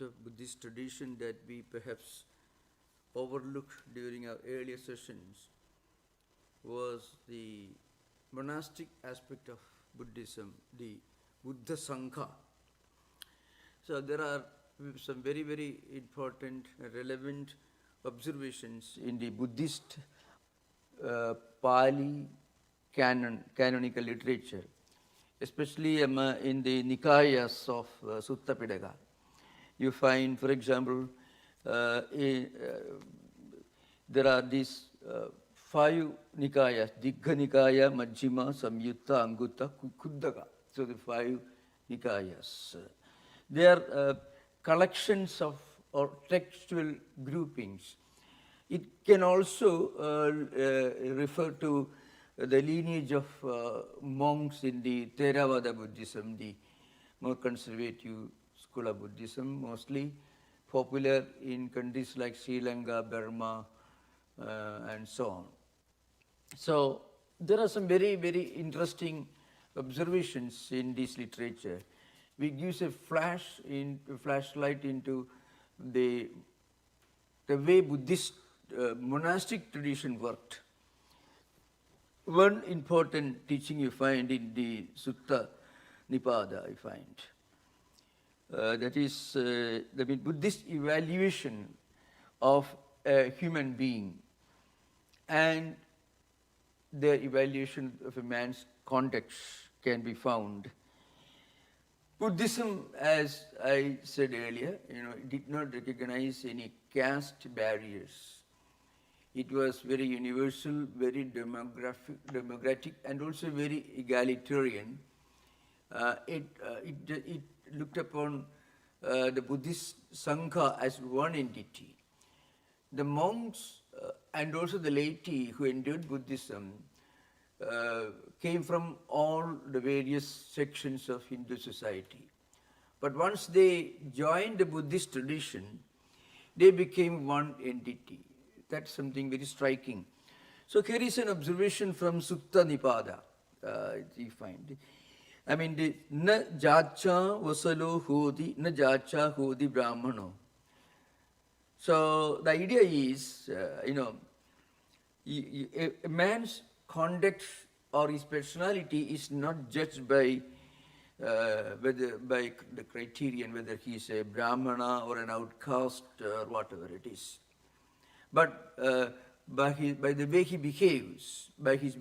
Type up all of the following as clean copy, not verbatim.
of Buddhist tradition that we perhaps overlooked during our earlier sessions was the monastic aspect of Buddhism, the Buddha Sangha. So there are some very, very important, relevant observations in the Buddhist Pali canonical literature, especially in the Nikayas of Sutta Pitaka. You find, for example, there are these 5 Nikayas, Digha Nikaya, Majjhima, Samyutta, Angutta, Khuddaka. So the 5 Nikayas. They are collections of or textual groupings. It can also refer to the lineage of monks in the Theravada Buddhism, the more conservative school of Buddhism, mostly popular in countries like Sri Lanka, Burma, and so on. So there are some very, very interesting observations in this literature, which gives a flashlight into the way Buddhist monastic tradition worked. One important teaching you find in the Sutta Nipada, I find. That is the Buddhist evaluation of a human being and the evaluation of a man's conduct can be found. Buddhism, as I said earlier, did not recognize any caste barriers. It was very universal, very democratic, and also very egalitarian. It looked upon the Buddhist Sangha as one entity. The monks and also the laity who endured Buddhism came from all the various sections of Hindu society. But once they joined the Buddhist tradition, they became one entity. That's something very striking. So here is an observation from Sutta Nipada, you find. Na jacha vasalo hodi, na jacha hodi brahmano. So the idea is, a man's conduct or his personality is not judged by by the criterion whether he is a brahmana or an outcast or whatever it is, but by the way he behaves, by his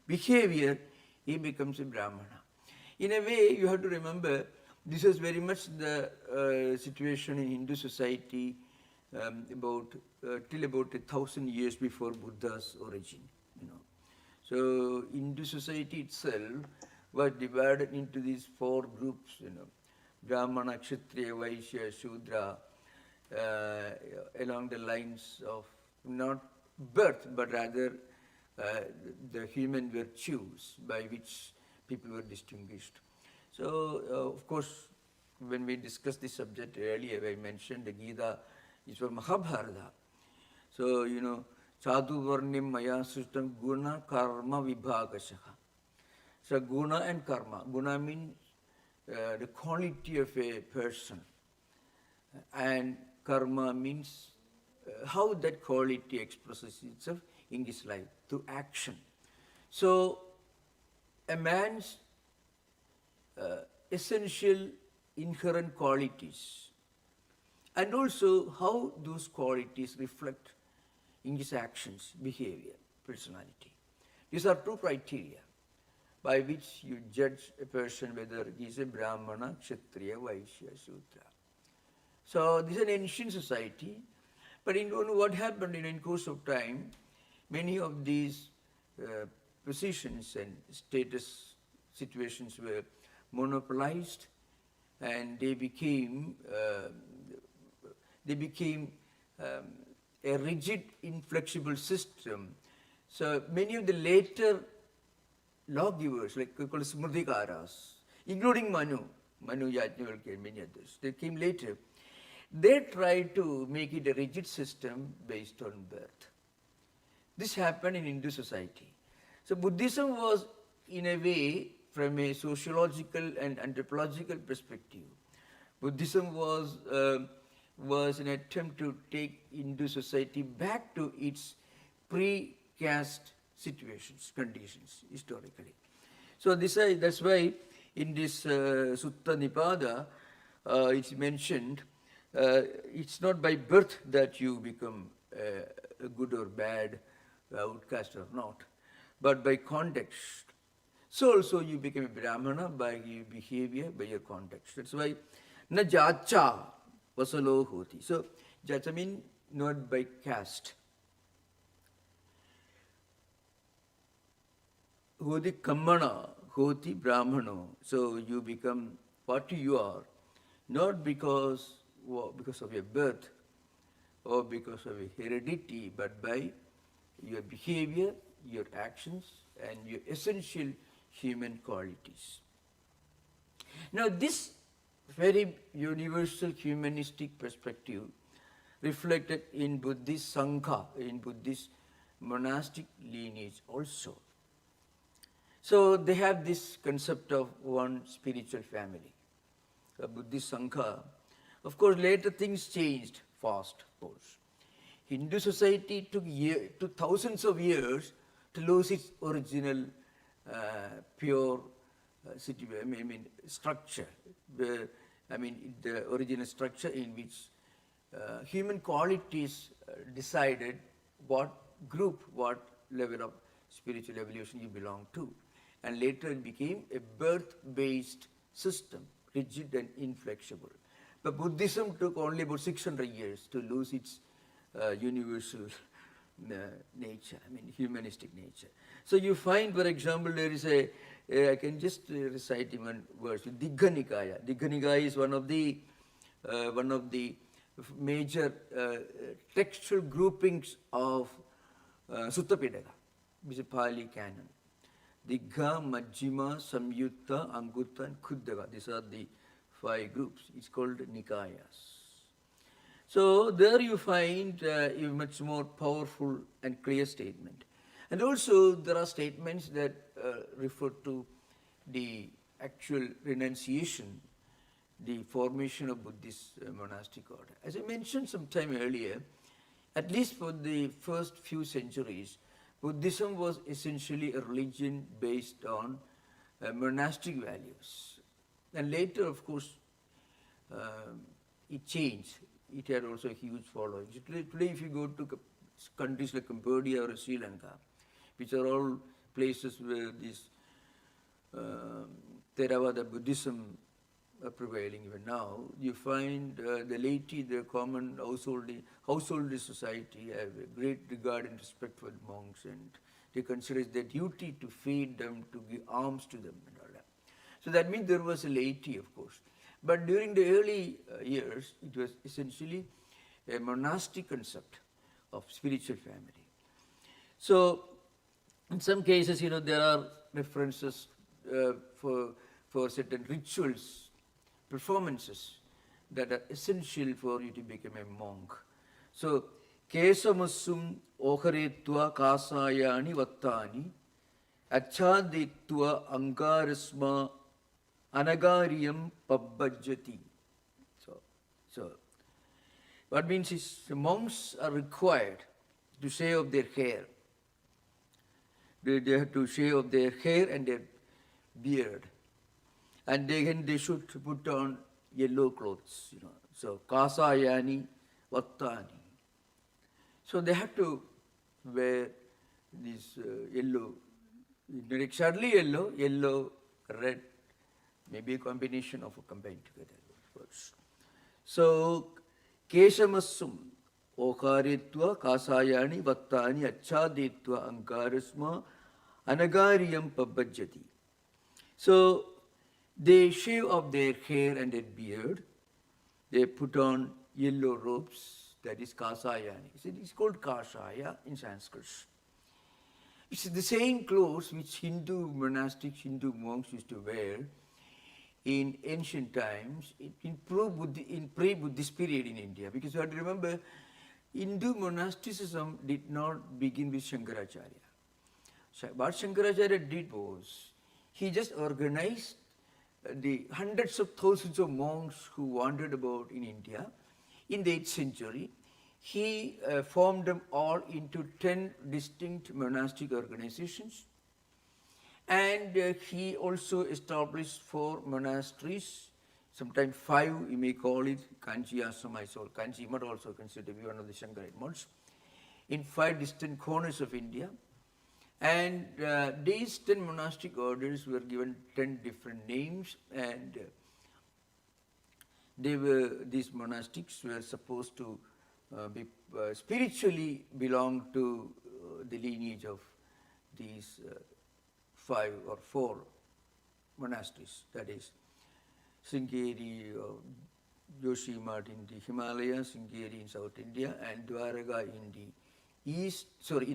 behavior, he becomes a brahmana. In a way, you have to remember, this is very much the situation in Hindu society till about 1,000 years before Buddha's origin. So Hindu society itself was divided into these 4 groups, Brahmana, Kshatriya, Vaishya, Shudra, along the lines of not birth, but rather the human virtues by which people were distinguished. So, of course, when we discussed this subject earlier, I mentioned the Gita is from Mahabharata. So, Chadu Varnim Maya Sustam Guna Karma Vibhagashaha. So, Guna and Karma. Guna means the quality of a person, and Karma means how that quality expresses itself in his life through action. So, a man's essential inherent qualities and also how those qualities reflect in his actions, behavior, personality. These are 2 criteria by which you judge a person whether he is a Brahmana, Kshatriya, Vaishya, Shudra. So this is an ancient society, but what happened in course of time, many of these positions and status situations were monopolized, and they became a rigid, inflexible system. So many of the later lawgivers, like called Smritikaras, including Manu Yajnavalkya and many others, they came later. They tried to make it a rigid system based on birth. This happened in Hindu society. So Buddhism was, in a way, from a sociological and anthropological perspective, Buddhism was an attempt to take Hindu society back to its pre-caste situations, conditions, historically. So that's why in this Sutta Nipada, it's mentioned, it's not by birth that you become a good or bad, outcast or not, but by context. So also you become a Brahmana by your behavior, by your context. That's why na jacha vasalo hoti. So jacha means not by caste. Hoti kammana, hoti brahmano. So you become what you are, not because of your birth or because of your heredity, but by your behavior, your actions, and your essential human qualities. Now this very universal humanistic perspective reflected in Buddhist Sangha, in Buddhist monastic lineage also. So they have this concept of one spiritual family, a Buddhist Sangha. Of course, later things changed fast, of course. Hindu society took thousands of years to lose its original pure structure. The original structure in which human qualities decided what group, what level of spiritual evolution you belong to. And later it became a birth-based system, rigid and inflexible. But Buddhism took only about 600 years to lose its universal nature, humanistic nature. So you find, for example, there is I can just recite in one verse, Digha Nikaya. Digha Nikaya is one of the major textual groupings of Sutta Pitaka, which is a Pali canon. Digha, Majjhima, Samyutta, Angutta, and Khuddaka. These are the 5 groups. It's called Nikayas. So there you find a much more powerful and clear statement. And also there are statements that refer to the actual renunciation, the formation of Buddhist monastic order. As I mentioned some time earlier, at least for the first few centuries, Buddhism was essentially a religion based on monastic values. And later, of course, it changed. It had also a huge following. Today, if you go to countries like Cambodia or Sri Lanka, which are all places where this Theravada Buddhism are prevailing even now, you find the laity, the common household society have a great regard and respect for the monks, and they consider it their duty to feed them, to give alms to them and all that. So that means there was a laity, of course. But during the early years, it was essentially a monastic concept of spiritual family. So in some cases, there are references for certain rituals, performances that are essential for you to become a monk. So, Kesamasum oharetva kasayani vattani achaditva angarasma anagariyam pabbajati. So what means is the monks are required to shave off their hair. They have to shave off their hair and their beard. And they should put on yellow clothes, So, kasayani, vattani. So they have to wear this yellow, not exactly yellow, red, maybe a combination of combined together. So, keshamasum, okaritva, kasayani, vattani, achaditva, angarasma, anagariyam pabbajati. So, they shave off their hair and their beard. They put on yellow robes, that is kasayani. It's called kashaya in Sanskrit. It's the same clothes which Hindu monks used to wear in ancient times, in pre-Buddhist period in India. Because you have to remember, Hindu monasticism did not begin with Shankaracharya. What Shankaracharya did was, he just organized the hundreds of thousands of monks who wandered about in India in the 8th century, he formed them all into 10 distinct monastic organizations. And he also established 4 monasteries, sometimes 5, you may call it Kanchi Asrama, or Kanchi Mutt also considered to be one of the Shankarite monks, in 5 distant corners of India. And these 10 monastic orders were given 10 different names, and these monastics were supposed to be spiritually belong to the lineage of these 5 or 4 monasteries, that is Sringeri, Joshimath in the Himalayas, Sringeri in South India, and Dwaraka in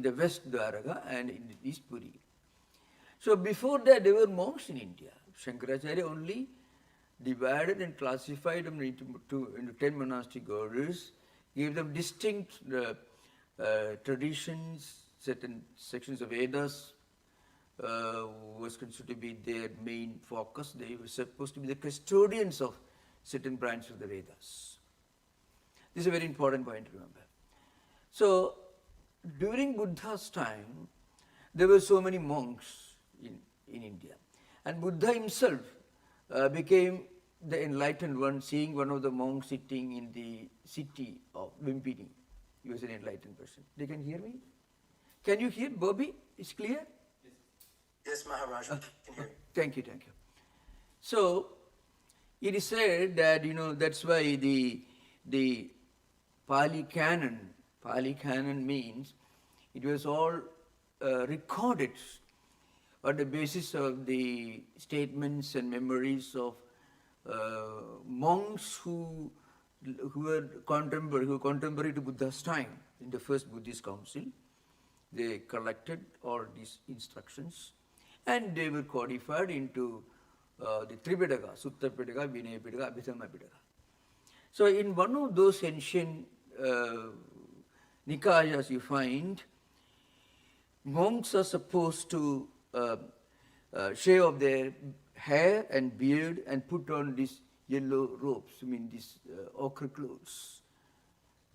the west Dwaraka and in the east Puri. So before that there were monks in India. Shankaracharya only divided and classified them into 10 monastic orders, gave them distinct traditions, certain sections of Vedas was considered to be their main focus. They were supposed to be the custodians of certain branches of the Vedas. This is a very important point to remember. So, during Buddha's time, there were so many monks in India. And Buddha himself became the enlightened one, seeing one of the monks sitting in the city of Vimpini. He was an enlightened person. They can hear me? Can you hear, Bobby? It's clear? Yes, Maharaj, I can hear you. Thank you. So, it is said that, that's why the Pali canon means it was all recorded on the basis of the statements and memories of monks who were contemporary to Buddha's time in the first Buddhist council. They collected all these instructions and they were codified into the Tripitaka, Sutta Pitaka, Vinaya Pitaka, Abhidhamma Pitaka. So in one of those ancient Nikayas you find, monks are supposed to shave off their hair and beard and put on these yellow robes, these ochre clothes,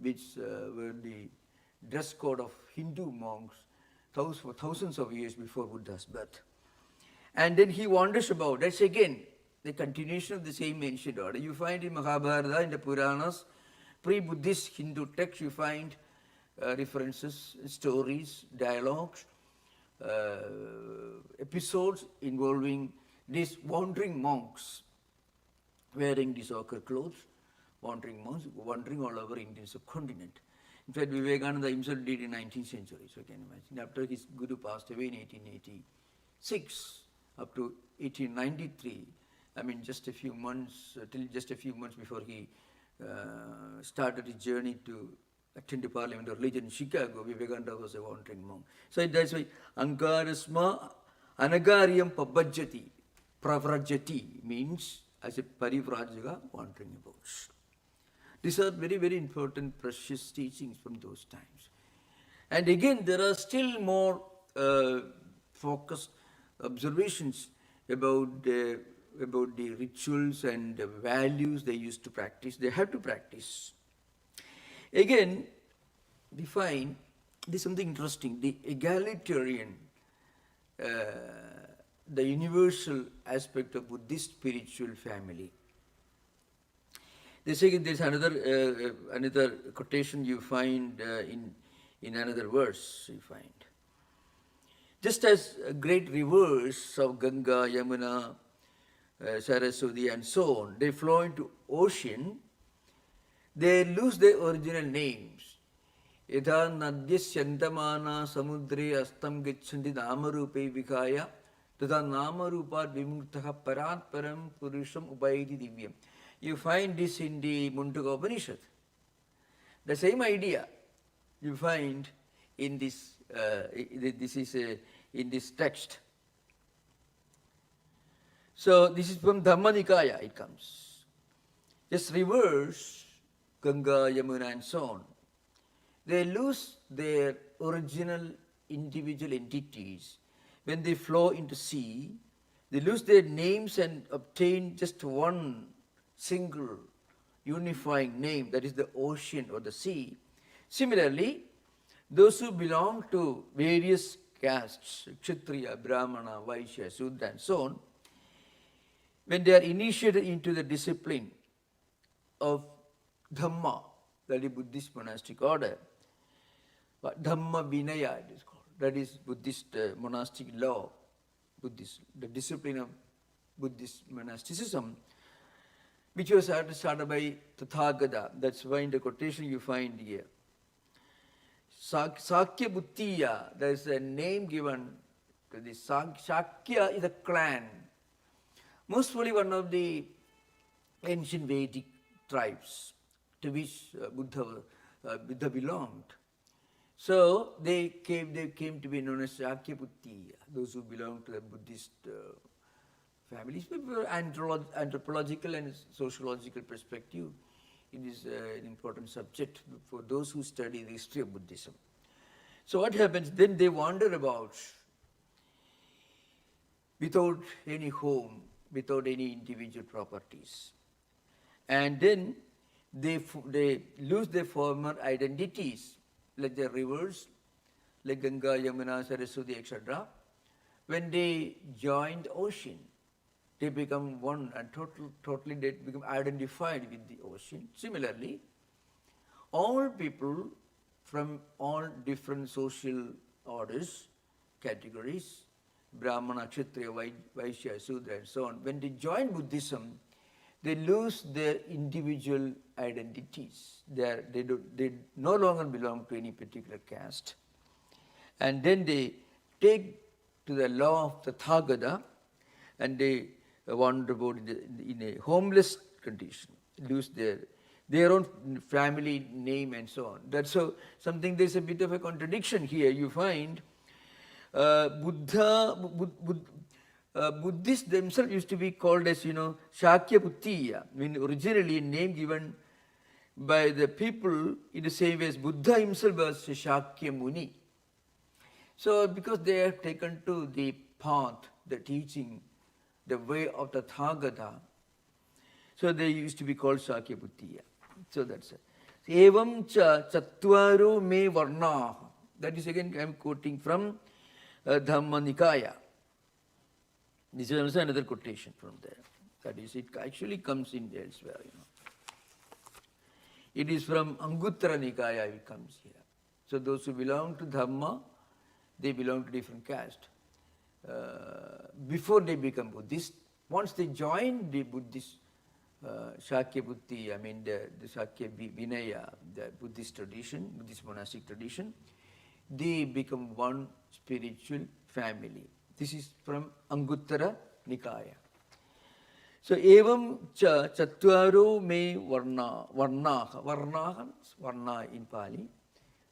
which were the dress code of Hindu monks for thousands of years before Buddha's birth. And then he wanders about. That's again the continuation of the same ancient order. You find in Mahabharata, in the Puranas, pre-Buddhist Hindu texts, you find references, stories, dialogues, episodes involving these wandering monks wearing these ochre clothes, wandering monks, wandering all over Indian subcontinent. In fact, Vivekananda himself did in 19th century, so you can imagine. After his Guru passed away in 1886, up to 1893, just a few months, till just a few months before he started his journey to attend the Parliament of Religion in Chicago, Vivekananda was a wandering monk. So that's why Ankarasma Anagaryam Pabhajati, Pravrajati means as a Parivrajaka wandering about. These are very, very important, precious teachings from those times. And again, there are still more focused observations about the rituals and the values they used to practice. They have to practice. Again, we find there's something interesting. The egalitarian, the universal aspect of Buddhist spiritual family. There's another quotation you find in another verse you find. Just as great rivers of Ganga, Yamuna, Saraswati and so on, they flow into ocean, they lose their original names. Yadha nadyasyantamana samudre astam gachanti namarupe vikaya tadha namarupat vimuktaha parat param purusham upaiti divyam. You find this in the Mundaka Upanishad. The same idea you find in this. In this text. So this is from Dhammanikaya. It comes. Just rivers, Ganga, Yamuna, and so on. They lose their original individual entities when they flow into sea. They lose their names and obtain just one single unifying name, that is the ocean or the sea. Similarly, those who belong to various castes, Kshatriya, Brahmana, Vaishya, Sudra and so on, when they are initiated into the discipline of Dhamma, that is Buddhist monastic order, but Dhamma Vinaya it is called, that is Buddhist monastic law, Buddhist, the discipline of Buddhist monasticism, which was started by Tathagata. That's why in the quotation you find here. Sakya Bhuttiya, there is a name given to this. Sakya is a clan, most probably one of the ancient Vedic tribes to which Buddha belonged. So they came to be known as Sakya Bhuttiya, those who belong to the Buddhist families. From anthropological and sociological perspective, it is an important subject for those who study the history of Buddhism. So what happens? Then they wander about without any home, without any individual properties. And then they lose their former identities, like the rivers, like Ganga, Yamuna, Saraswati, etc. When they join the ocean, they become one and totally they become identified with the ocean. Similarly, all people from all different social orders, categories, Brahmana, Kshatriya, Vaishya, Sudra and so on, when they join Buddhism, they lose their individual identities. They no longer belong to any particular caste. And then they take to the law of Tathagata and they wander about in a homeless condition, lose their own family name and so on. That's so something, there's a bit of a contradiction here. You find Buddhists themselves used to be called as, Shakya Bhuttiya, I mean originally a name given by the people in the same way as Buddha himself was Shakya Muni. So because they have taken to the path, the teaching, the way of the Tathagata, so they used to be called Shakya Bhuttiya. So that's it. Evam cha chattvaru me varna. That is again I am quoting from Dhamma Nikaya. This is also another quotation from there. That is, it actually comes in elsewhere. It is from Anguttara Nikaya, it comes here. So those who belong to Dhamma, they belong to different caste. Before they become Buddhist, once they join the Buddhist Shakya Buddhi, I mean the Shakya Vinaya, the Buddhist tradition, Buddhist monastic tradition, they become one spiritual family. This is from Anguttara Nikaya. So, evam cha chattvaru me varna in Pali,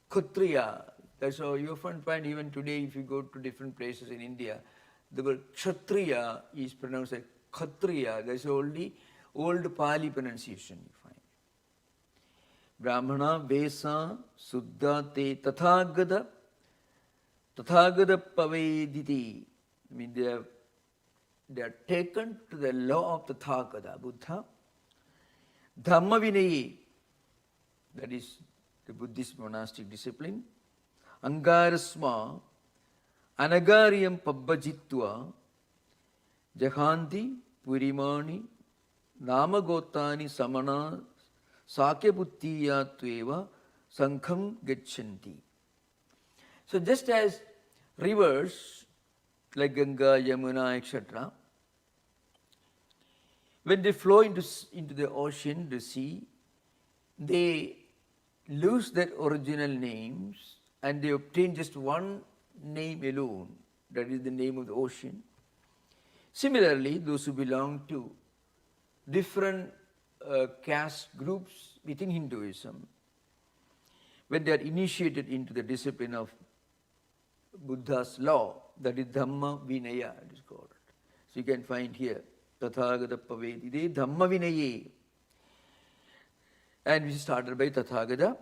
Kshatriya. That's how you often find even today if you go to different places in India, the word Kshatriya is pronounced as Kshatriya. That's only old Pali pronunciation you find. Brahmana, Vesa, Suddha, Te, Tathagata Pavediti. I mean, they are taken to the law of Tathagata, Buddha. Dhamma Vinayi, that is the Buddhist monastic discipline. Angarasma, Anagariyam Pabbajitva, Jahanti, Purimani, Namagotani, Samana, Sakya Tveva, Sankham Gachanti. So just as rivers like Ganga, Yamuna, etc., when they flow into the ocean, the sea, they lose their original names and they obtain just one name alone, that is the name of the ocean. Similarly, those who belong to different caste groups within Hinduism, when they are initiated into the discipline of Buddha's law, that is Dhamma Vinaya, it is called. So you can find here, Tathagata Pavedide, Dhamma Vinaye. And we started by Tathagata.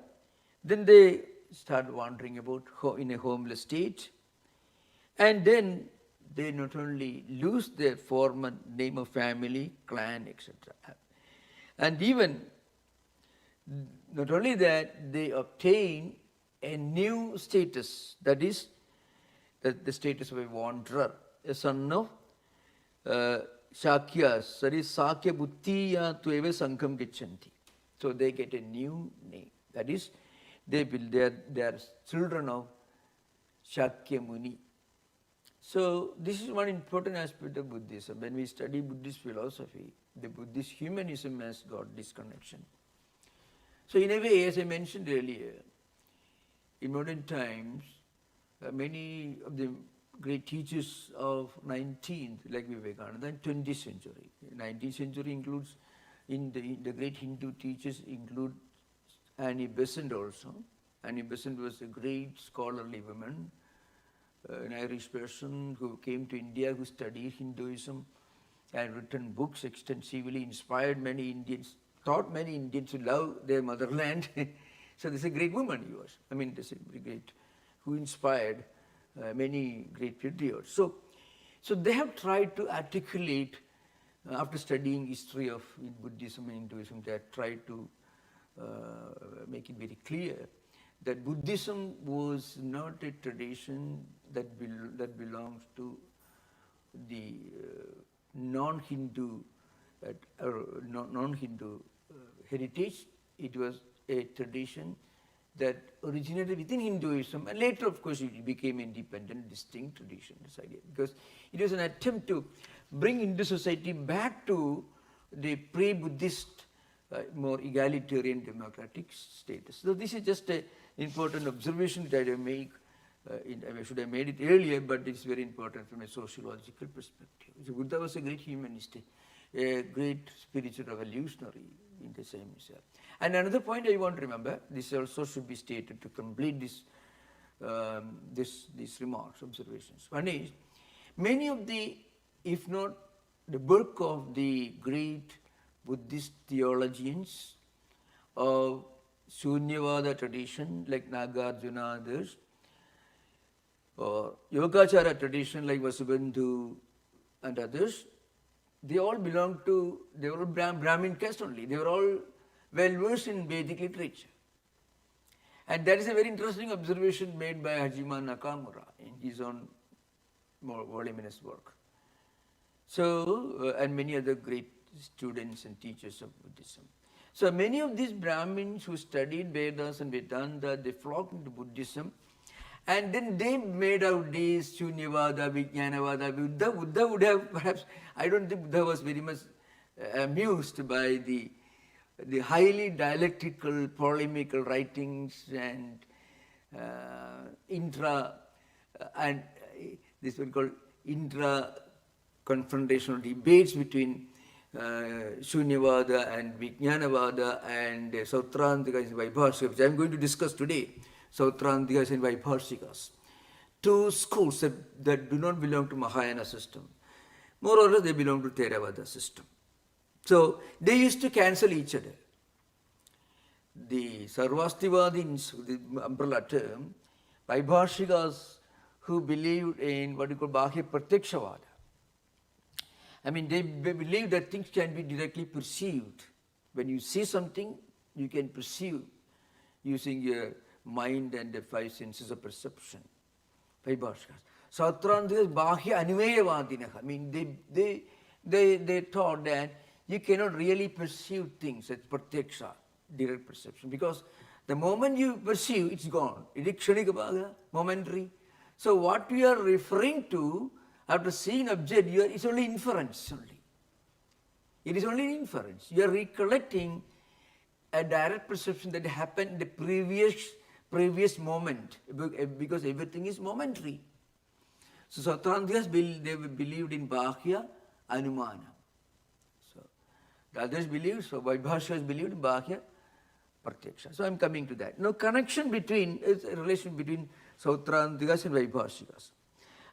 Then they start wandering about in a homeless state. And then they not only lose their former name of family, clan, etc. And even not only that, they obtain a new status, that is the status of a wanderer, a son of Shakyas, that is Sakya Buddhiya Tueva Sankham Gichanti. So they get a new name, that is they are children of Shakya Muni. So this is one important aspect of Buddhism. When we study Buddhist philosophy, the Buddhist humanism has got this connection. So in a way, as I mentioned earlier, in modern times, many of the great teachers of 19th, like Vivekananda, and 20th century. 19th century includes, in the great Hindu teachers include Annie Besant also. Annie Besant was a great scholarly woman, an Irish person who came to India, who studied Hinduism and written books extensively, inspired many Indians, taught many Indians to love their motherland. So this is a great woman he was. I mean, this is a great, who inspired many great patriots. So they have tried to articulate, after studying history of Buddhism and Hinduism, they have tried to make it very clear that Buddhism was not a tradition that belongs to the non-Hindu heritage. It was a tradition that originated within Hinduism, and later, of course, it became independent, distinct tradition, this idea, because it was an attempt to bring Hindu society back to the pre-Buddhist, more egalitarian democratic status. So this is just an important observation that I make. I should have made it earlier, but it's very important from a sociological perspective. So Buddha was a great humanist, a great spiritual revolutionary in the same sense. And another point I want to remember, this also should be stated to complete this, these remarks, observations. One is, many of the, if not the bulk of the great Buddhist theologians of Shunyavada tradition, like Nagarjuna and others, or Yogachara tradition like Vasubandhu and others, they all belong to, they were all Brahmin caste only. They were all well versed in Vedic literature. And that is a very interesting observation made by Hajime Nakamura in his own more voluminous work. So, and many other great students and teachers of Buddhism. So many of these Brahmins who studied Vedas and Vedanta, they flocked into Buddhism, and then they made out these Shunyavada, Vijnanavada. Buddha would have perhaps, I don't think Buddha was very much amused by the highly dialectical, polemical writings and this one called intra-confrontational debates between Shunyavada and Vijnanavada and Sautrantikas and Vaibhashikas, which I am going to discuss today. Sautrantikas and Vaibhashikas. Two schools that do not belong to Mahayana system. More or less they belong to Theravada system. So they used to cancel each other. The Sarvastivadins, the umbrella term, Vaibhashikas who believed in what you call Bahya Pratyakshavada. I mean, they believe that things can be directly perceived. When you see something, you can perceive using your mind and the five senses of perception. Vaibhashikas. Sautrantikas Bahya Anivayavadinah. I mean, they thought that you cannot really perceive things as pratyaksha, direct perception, because the moment you perceive, it's gone. It is kshanika, momentary. So what we are referring to after seeing object, it's only inference only. It is only inference. You are recollecting a direct perception that happened in the previous moment, because everything is momentary. So Sautrantikas, they believed in Bahya Anumana. So the others believed, so Vaibhashikas believed in Bahya Pratyaksha. So I am coming to that. Now connection between, is a relation between Sautrantikas and Vaibhashikas,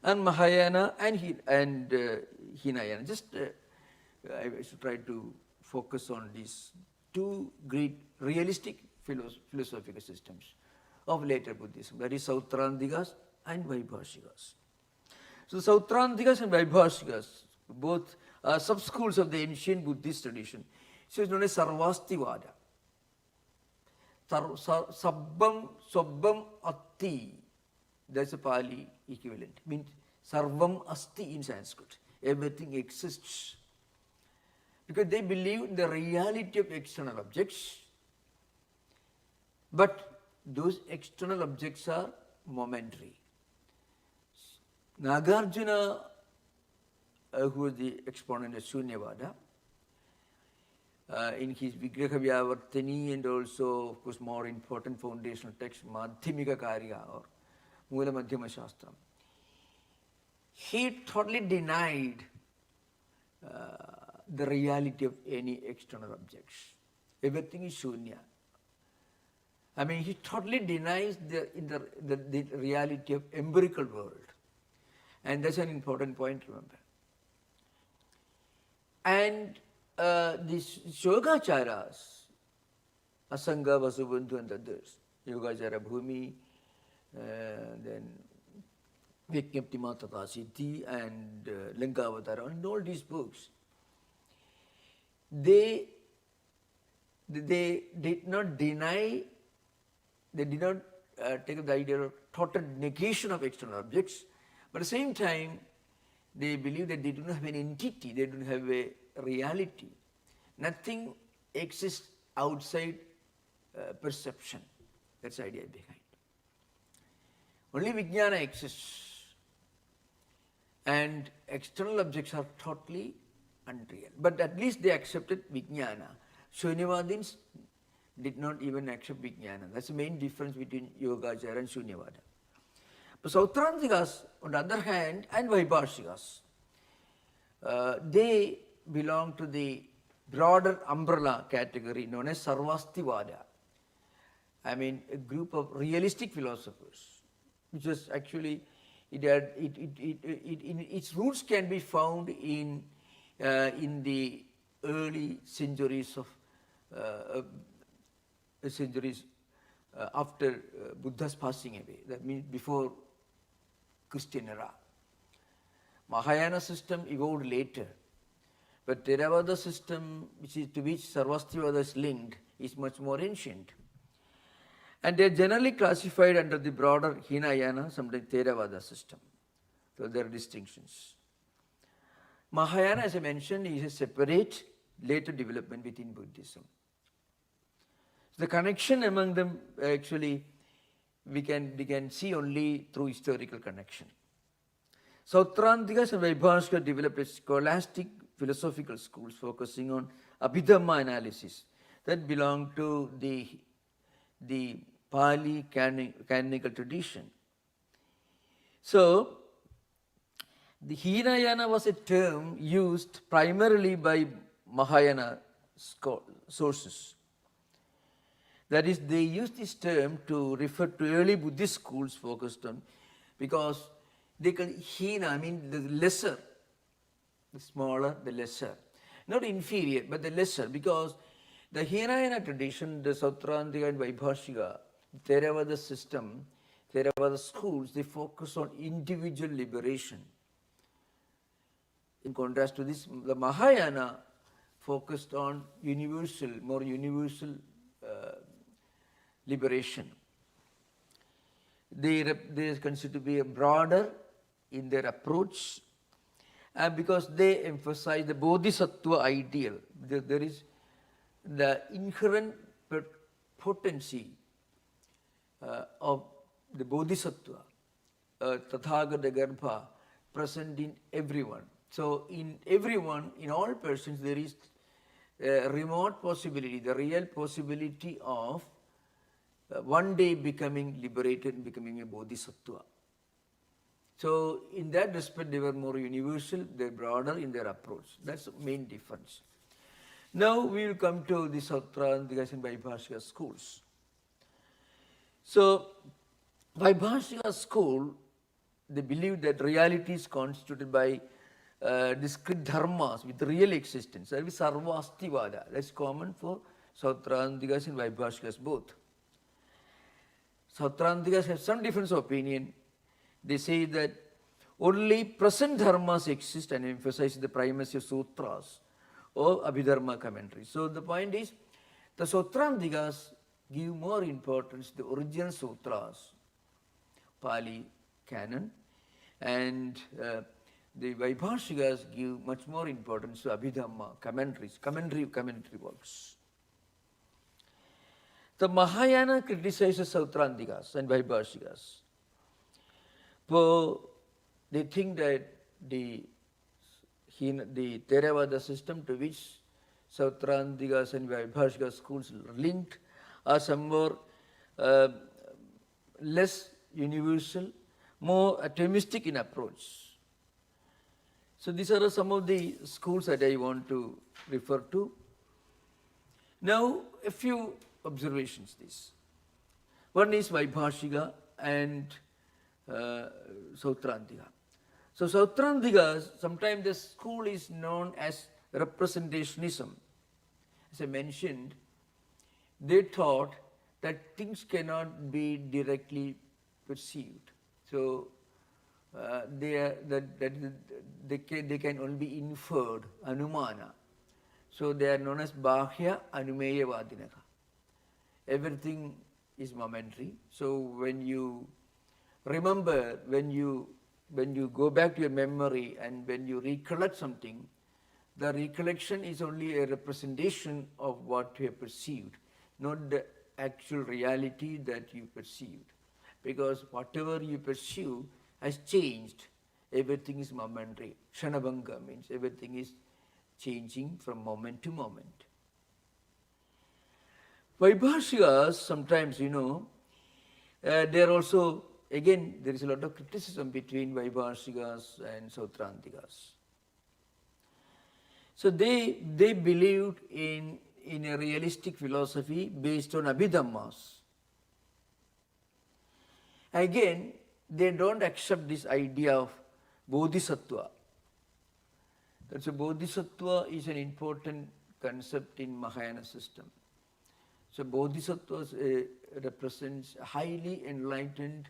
and Mahayana and Hinayana. Just I should try to focus on these two great realistic philosophical systems of later Buddhism, that is Sautrantikas and Vaibhashikas. So Sautrantikas and Vaibhashikas, both sub-schools of the ancient Buddhist tradition. So it's known as Sarvastivada. Sabbam, Swabbam, Atti. That's a Pali equivalent. Means Sarvam Asti in Sanskrit. Everything exists. Because they believe in the reality of external objects. But those external objects are momentary. Nagarjuna, who was the exponent of Shunyavada, in his Vigraha Vyavartani and also, of course, more important foundational text, Madhyamika Karya or Mula Madhyama Shastram, he totally denied the reality of any external objects. Everything is Shunya. I mean, he totally denies the reality of empirical world. And that's an important point, remember. And these Yogacharas, Asanga, Vasubandhu and others, Yogachara Bhumi, then Vikyaptima Tata Siddhi and Lankavatara, and all these books, they did not deny, they did not take up the idea of total negation of external objects, but at the same time, they believe that they do not have an entity, they don't have a reality. Nothing exists outside perception. That's the idea behind. Only Vijnana exists. And external objects are totally unreal. But at least they accepted Vijnana. Shunyavadins did not even accept Vijnana. That's the main difference between Yogachara and Shunyavada. But Sautrantikas, on the other hand, and Vaibhashikas, they belong to the broader umbrella category known as Sarvastivada. I mean, a group of realistic philosophers, which was actually, its roots can be found in the early centuries after Buddha's passing away. That means before Christian era. Mahayana system evolved later, but Theravada system, to which Sarvastivada is linked, is much more ancient. And they are generally classified under the broader Hinayana, sometimes Theravada system. So there are distinctions. Mahayana, as I mentioned, is a separate later development within Buddhism. The connection among them actually we can see only through historical connection. Sautrantikas and Vaibhashikas developed a scholastic philosophical schools focusing on Abhidhamma analysis that belonged to the Pali canonical tradition. So, the Hinayana was a term used primarily by Mahayana sources. That is, they used this term to refer to early Buddhist schools focused on, because they call Hina, I mean the lesser, the smaller, the lesser. Not inferior, but the lesser, because the Hinayana tradition, the Sautrantika and Vaibhashika, Theravada system, Theravada schools, they focus on individual liberation. In contrast to this, the Mahayana focused on universal, more universal liberation. They consider to be broader in their approach, and because they emphasize the bodhisattva ideal. There is the inherent potency of the bodhisattva, Tathagata Garbha, present in everyone. So in everyone, in all persons, there is a remote possibility, the real possibility of one day becoming liberated and becoming a bodhisattva. So in that respect, they were more universal, they were broader in their approach. That's the main difference. Now we will come to the Sautrantikas and Vaibhashika schools. So Vaibhashika school, they believe that reality is constituted by discrete dharmas with real existence. That is Sarvastivada. That's common for Sautrantikas and Vaibhashikas both. Sautrantikas have some difference of opinion. They say that only present dharmas exist and emphasize the primacy of sutras or Abhidharma commentaries. So the point is, the Sutrantikas give more importance to the original sutras, Pali canon, and the Vaibhashikas give much more importance to Abhidhamma commentaries, commentary works. The Mahayana criticizes Sautrantikas and Vaibhashikas. For they think that the Theravada system to which Sautrantikas and Vaibhashikas schools are linked are somewhere less universal, more atomistic in approach. So these are some of the schools that I want to refer to. Now a few observations this. One is Vaibhashika and Sautrantika. So Sautrantikas, sometimes the school is known as representationism. As I mentioned, they thought that things cannot be directly perceived. So they can only be inferred, anumana. So they are known as Bahya Anumeya Vadinaka. Everything is momentary. So when you remember, when you go back to your memory and when you recollect something, the recollection is only a representation of what you have perceived, not the actual reality that you perceived. Because whatever you perceive has changed. Everything is momentary. Kshanabhanga means everything is changing from moment to moment. Vaibhashikas, sometimes, they are also, again, there is a lot of criticism between Vaibhashikas and Sautrantikas. So they believed in a realistic philosophy based on Abhidhammas. Again, they don't accept this idea of Bodhisattva. That's a Bodhisattva is an important concept in Mahayana system. So Bodhisattva represents a highly enlightened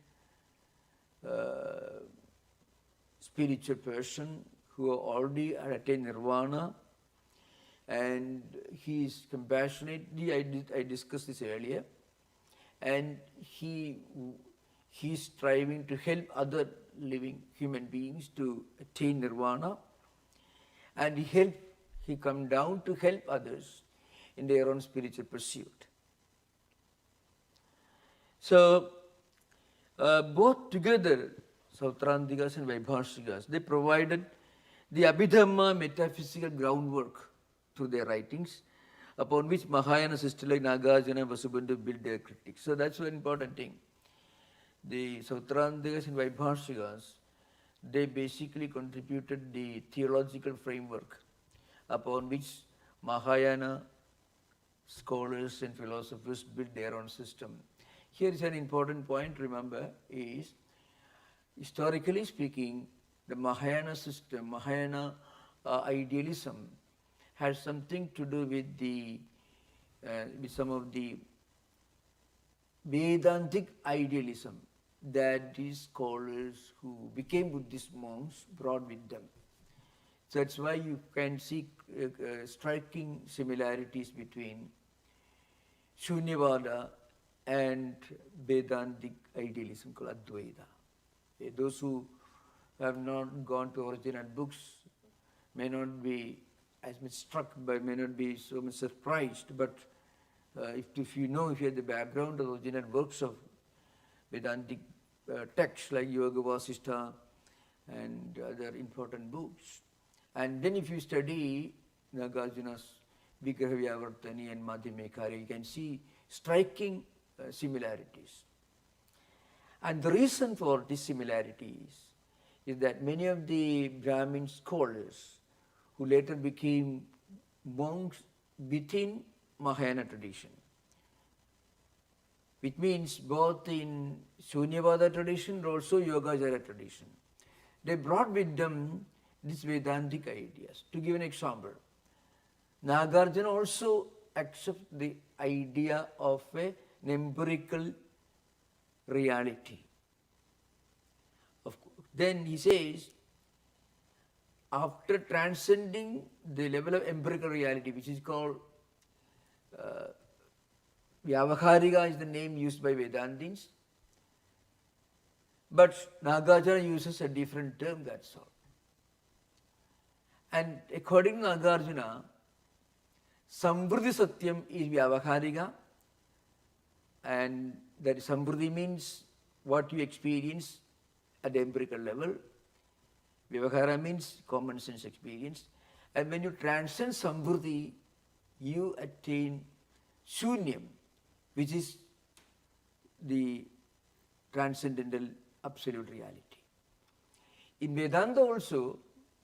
spiritual person who already attained nirvana, and he is compassionate. I discussed this earlier, and he is striving to help other living human beings to attain nirvana, and he come down to help others in their own spiritual pursuit. So both together, Sautrantikas and Vaibhashikas, they provided the Abhidhamma metaphysical groundwork through their writings, upon which Mahayana sisters like Nagarjuna and Vasubandhu built their critics. So that's an important thing. The Sautrantikas and Vaibhashikas, they basically contributed the theological framework upon which Mahayana scholars and philosophers built their own system. Here is an important point, remember, is historically speaking, the Mahayana system, Mahayana idealism has something to do with some of the Vedantic idealism that these scholars who became Buddhist monks brought with them. So that's why you can see striking similarities between Shunyavada and Vedantic idealism called Advaita. Those who have not gone to original books may not be as much struck by, may not be so much surprised, but if you have the background of the original works of Vedantic texts like Yoga Vasishtha and other important books, and then if you study Nagarjuna's Vigraha Vyavartani and Madhyamekari, you can see striking similarities. And the reason for these similarities is that many of the Brahmin scholars who later became monks within Mahayana tradition, which means both in Shunyavada tradition and also Yogachara tradition, they brought with them these Vedantic ideas. To give an example, Nagarjuna also accepts the idea of an empirical reality. then he says, after transcending the level of empirical reality, which is called Vyavaharika is the name used by Vedantins, but Nagarjuna uses a different term, that's all. And according to Nagarjuna, Samvriti Satyam is Vyavaharika, and that Samvriti means what you experience at the empirical level. Vyavahara means common sense experience. And when you transcend Samvriti, you attain Shunyam, which is the transcendental absolute reality. In Vedanta also,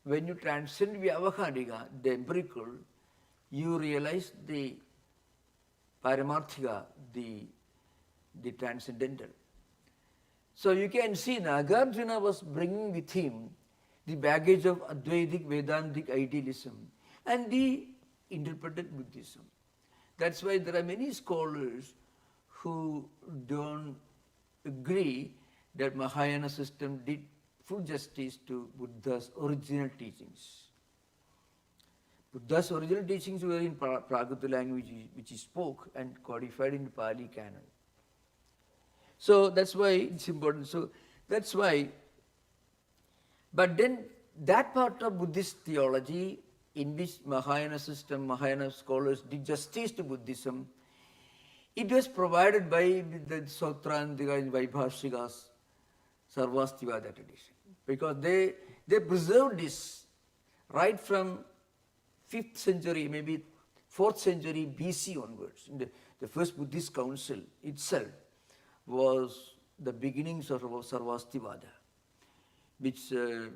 when you transcend Vyavaharika, the empirical, you realize the Paramarthika, the transcendental. So you can see Nagarjuna was bringing with him the baggage of Advaitic Vedantic idealism, and he interpreted Buddhism. That's why there are many scholars who don't agree that Mahayana system did full justice to Buddha's original teachings. Buddha's original teachings were in Prakrit language which he spoke and codified in the Pali canon. So that's why it's important. So that's why, but then that part of Buddhist theology in which Mahayana system, Mahayana scholars did justice to Buddhism, it was provided by the Sautrantika and Vaibhashikas, Sarvastivada tradition. Because they preserved this right from 5th century, maybe 4th century BC onwards. The first Buddhist council itself was the beginnings of Sarvastivada, which are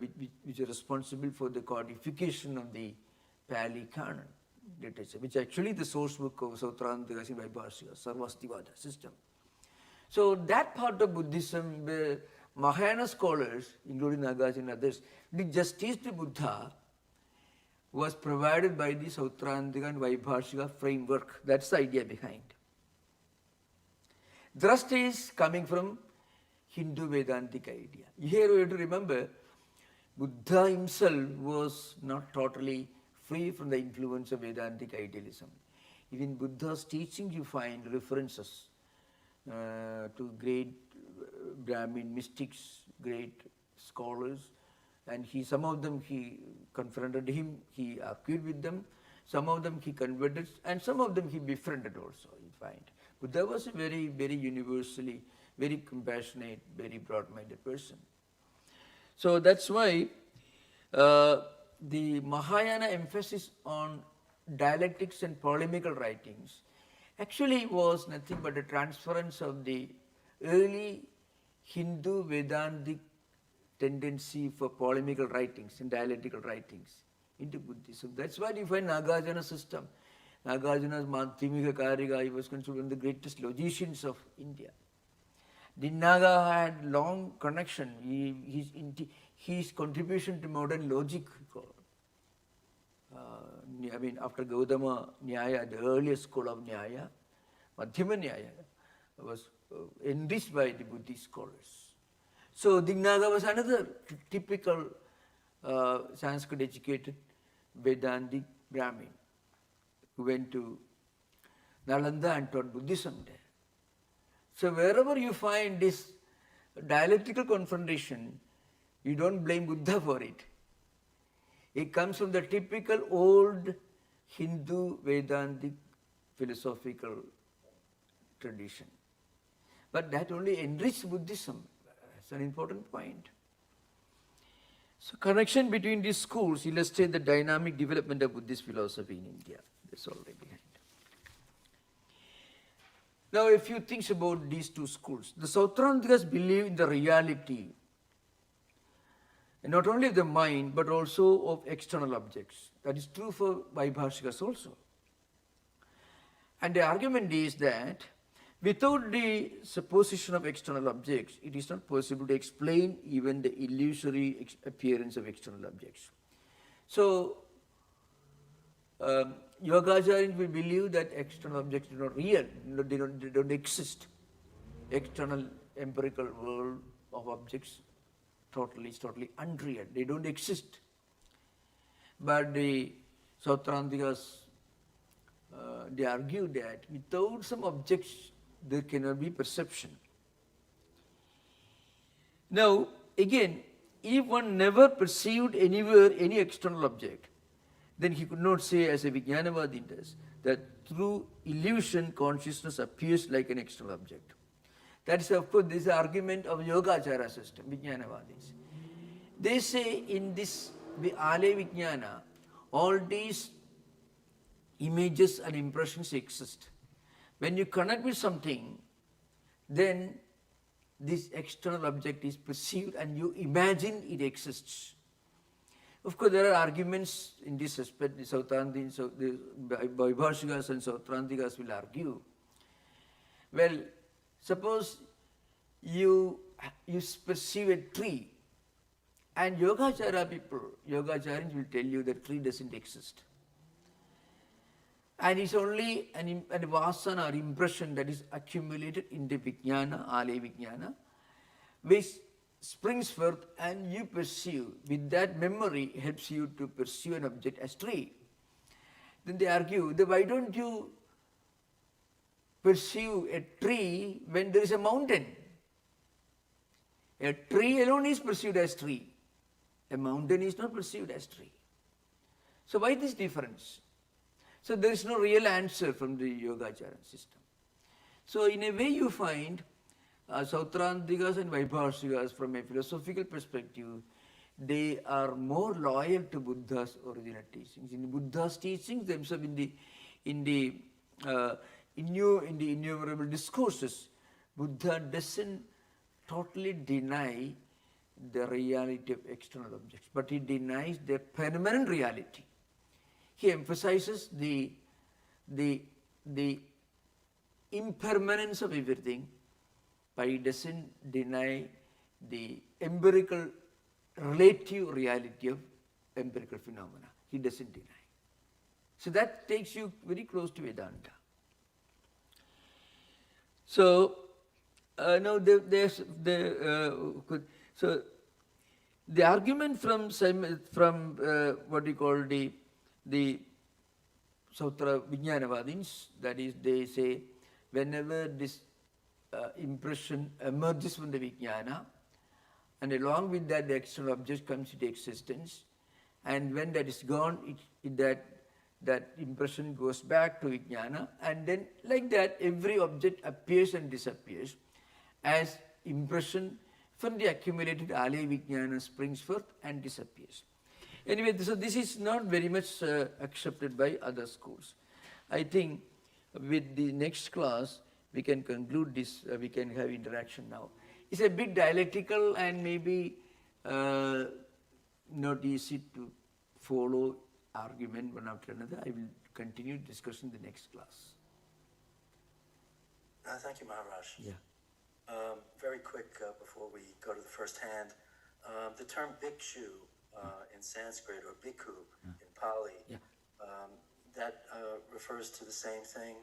responsible for the codification of the Pali canon literature, which actually the source book of Sautrantika and Vaibhashikas, Sarvastivada system. So that part of Buddhism, where Mahayana scholars, including Nagarjuna and others, did justice to Buddha, was provided by the Sautrantika and Vaibhashika framework. That's the idea behind. The rest is coming from Hindu Vedantic idea. Here we have to remember, Buddha himself was not totally free from the influence of Vedantic idealism. Even Buddha's teachings you find references to great Brahmin mystics, great scholars, and some of them he confronted him, he argued with them, some of them he converted, and some of them he befriended also, you find. Buddha was a very, very universally, very compassionate, very broad-minded person. So that's why the Mahayana emphasis on dialectics and polemical writings actually was nothing but a transference of the early Hindu Vedantic tendency for polemical writings and dialectical writings into Buddhism. That's why you find Nagarjuna system. Nagarjuna's Madhyamika Karika, he was considered one of the greatest logicians of India. Dinnaga had long connection. His contribution to modern logic, after Gautama Nyaya, the earliest school of Nyaya, Madhyama Nyaya, was enriched by the Buddhist scholars. So Dignaga was another typical Sanskrit educated Vedantic Brahmin who went to Nalanda and taught Buddhism there. So wherever you find this dialectical confrontation, you don't blame Buddha for it. It comes from the typical old Hindu Vedantic philosophical tradition. But that only enriched Buddhism. That's an important point. So connection between these schools illustrates the dynamic development of Buddhist philosophy in India. That's already behind. Now a few things about these two schools. The Sautrantikas believe in the reality, and not only of the mind, but also of external objects. That is true for Vaibhashikas also. And the argument is that without the supposition of external objects, it is not possible to explain even the illusory appearance of external objects. So, Yogacharyans will believe that external objects are not real, they don't exist. External empirical world of objects It's totally unreal. They don't exist. But the Sautrantikas, they argue that without some objects, there cannot be perception. Now, again, if one never perceived anywhere any external object, then he could not say, as a Vijnanavadi does, that through illusion, consciousness appears like an external object. That is, of course, this is the argument of Yogachara system, Vijnanavadis. They say in this Ale Vijnana, all these images and impressions exist. When you connect with something, then this external object is perceived and you imagine it exists. Of course, there are arguments in this respect. The Sautrantikas, the Vaibhashikas and Sautrantikas will argue. Well, suppose you perceive a tree, and Yogachara people, Yogacharans will tell you that tree doesn't exist. And it's only a vasana or impression that is accumulated in the Vijnana, Ale Vijnana, which springs forth and you perceive. With that memory helps you to perceive an object as tree. Then they argue, why don't you perceive a tree when there is a mountain? A tree alone is perceived as tree. A mountain is not perceived as tree. So why this difference? So there is no real answer from the Yogachara system. So in a way you find Sautrantikas and Vaibhashikas from a philosophical perspective, they are more loyal to Buddha's original teachings. In Buddha's teachings themselves, in the innumerable discourses, Buddha doesn't totally deny the reality of external objects, but he denies their permanent reality. He emphasizes the impermanence of everything, but he doesn't deny the empirical, relative reality of empirical phenomena. He doesn't deny. So that takes you very close to Vedanta. So now so the argument from what we call the Sautra Vijnanavadins, that is, they say whenever this impression emerges from the Vijnana, and along with that the external object comes into existence, and when that is gone, that impression goes back to Vijnana, and then like that every object appears and disappears as impression from the accumulated Ale Vijnana springs forth and disappears. Anyway, so this is not very much accepted by other schools. I think with the next class, we can conclude this, we can have interaction now. It's a bit dialectical and maybe not easy to follow argument one after another. I will continue discussion in the next class. Thank you, Maharaj. Yeah. Very quick before we go to the first hand, the term bhikshu in Sanskrit or bhikkhu in Pali, that refers to the same thing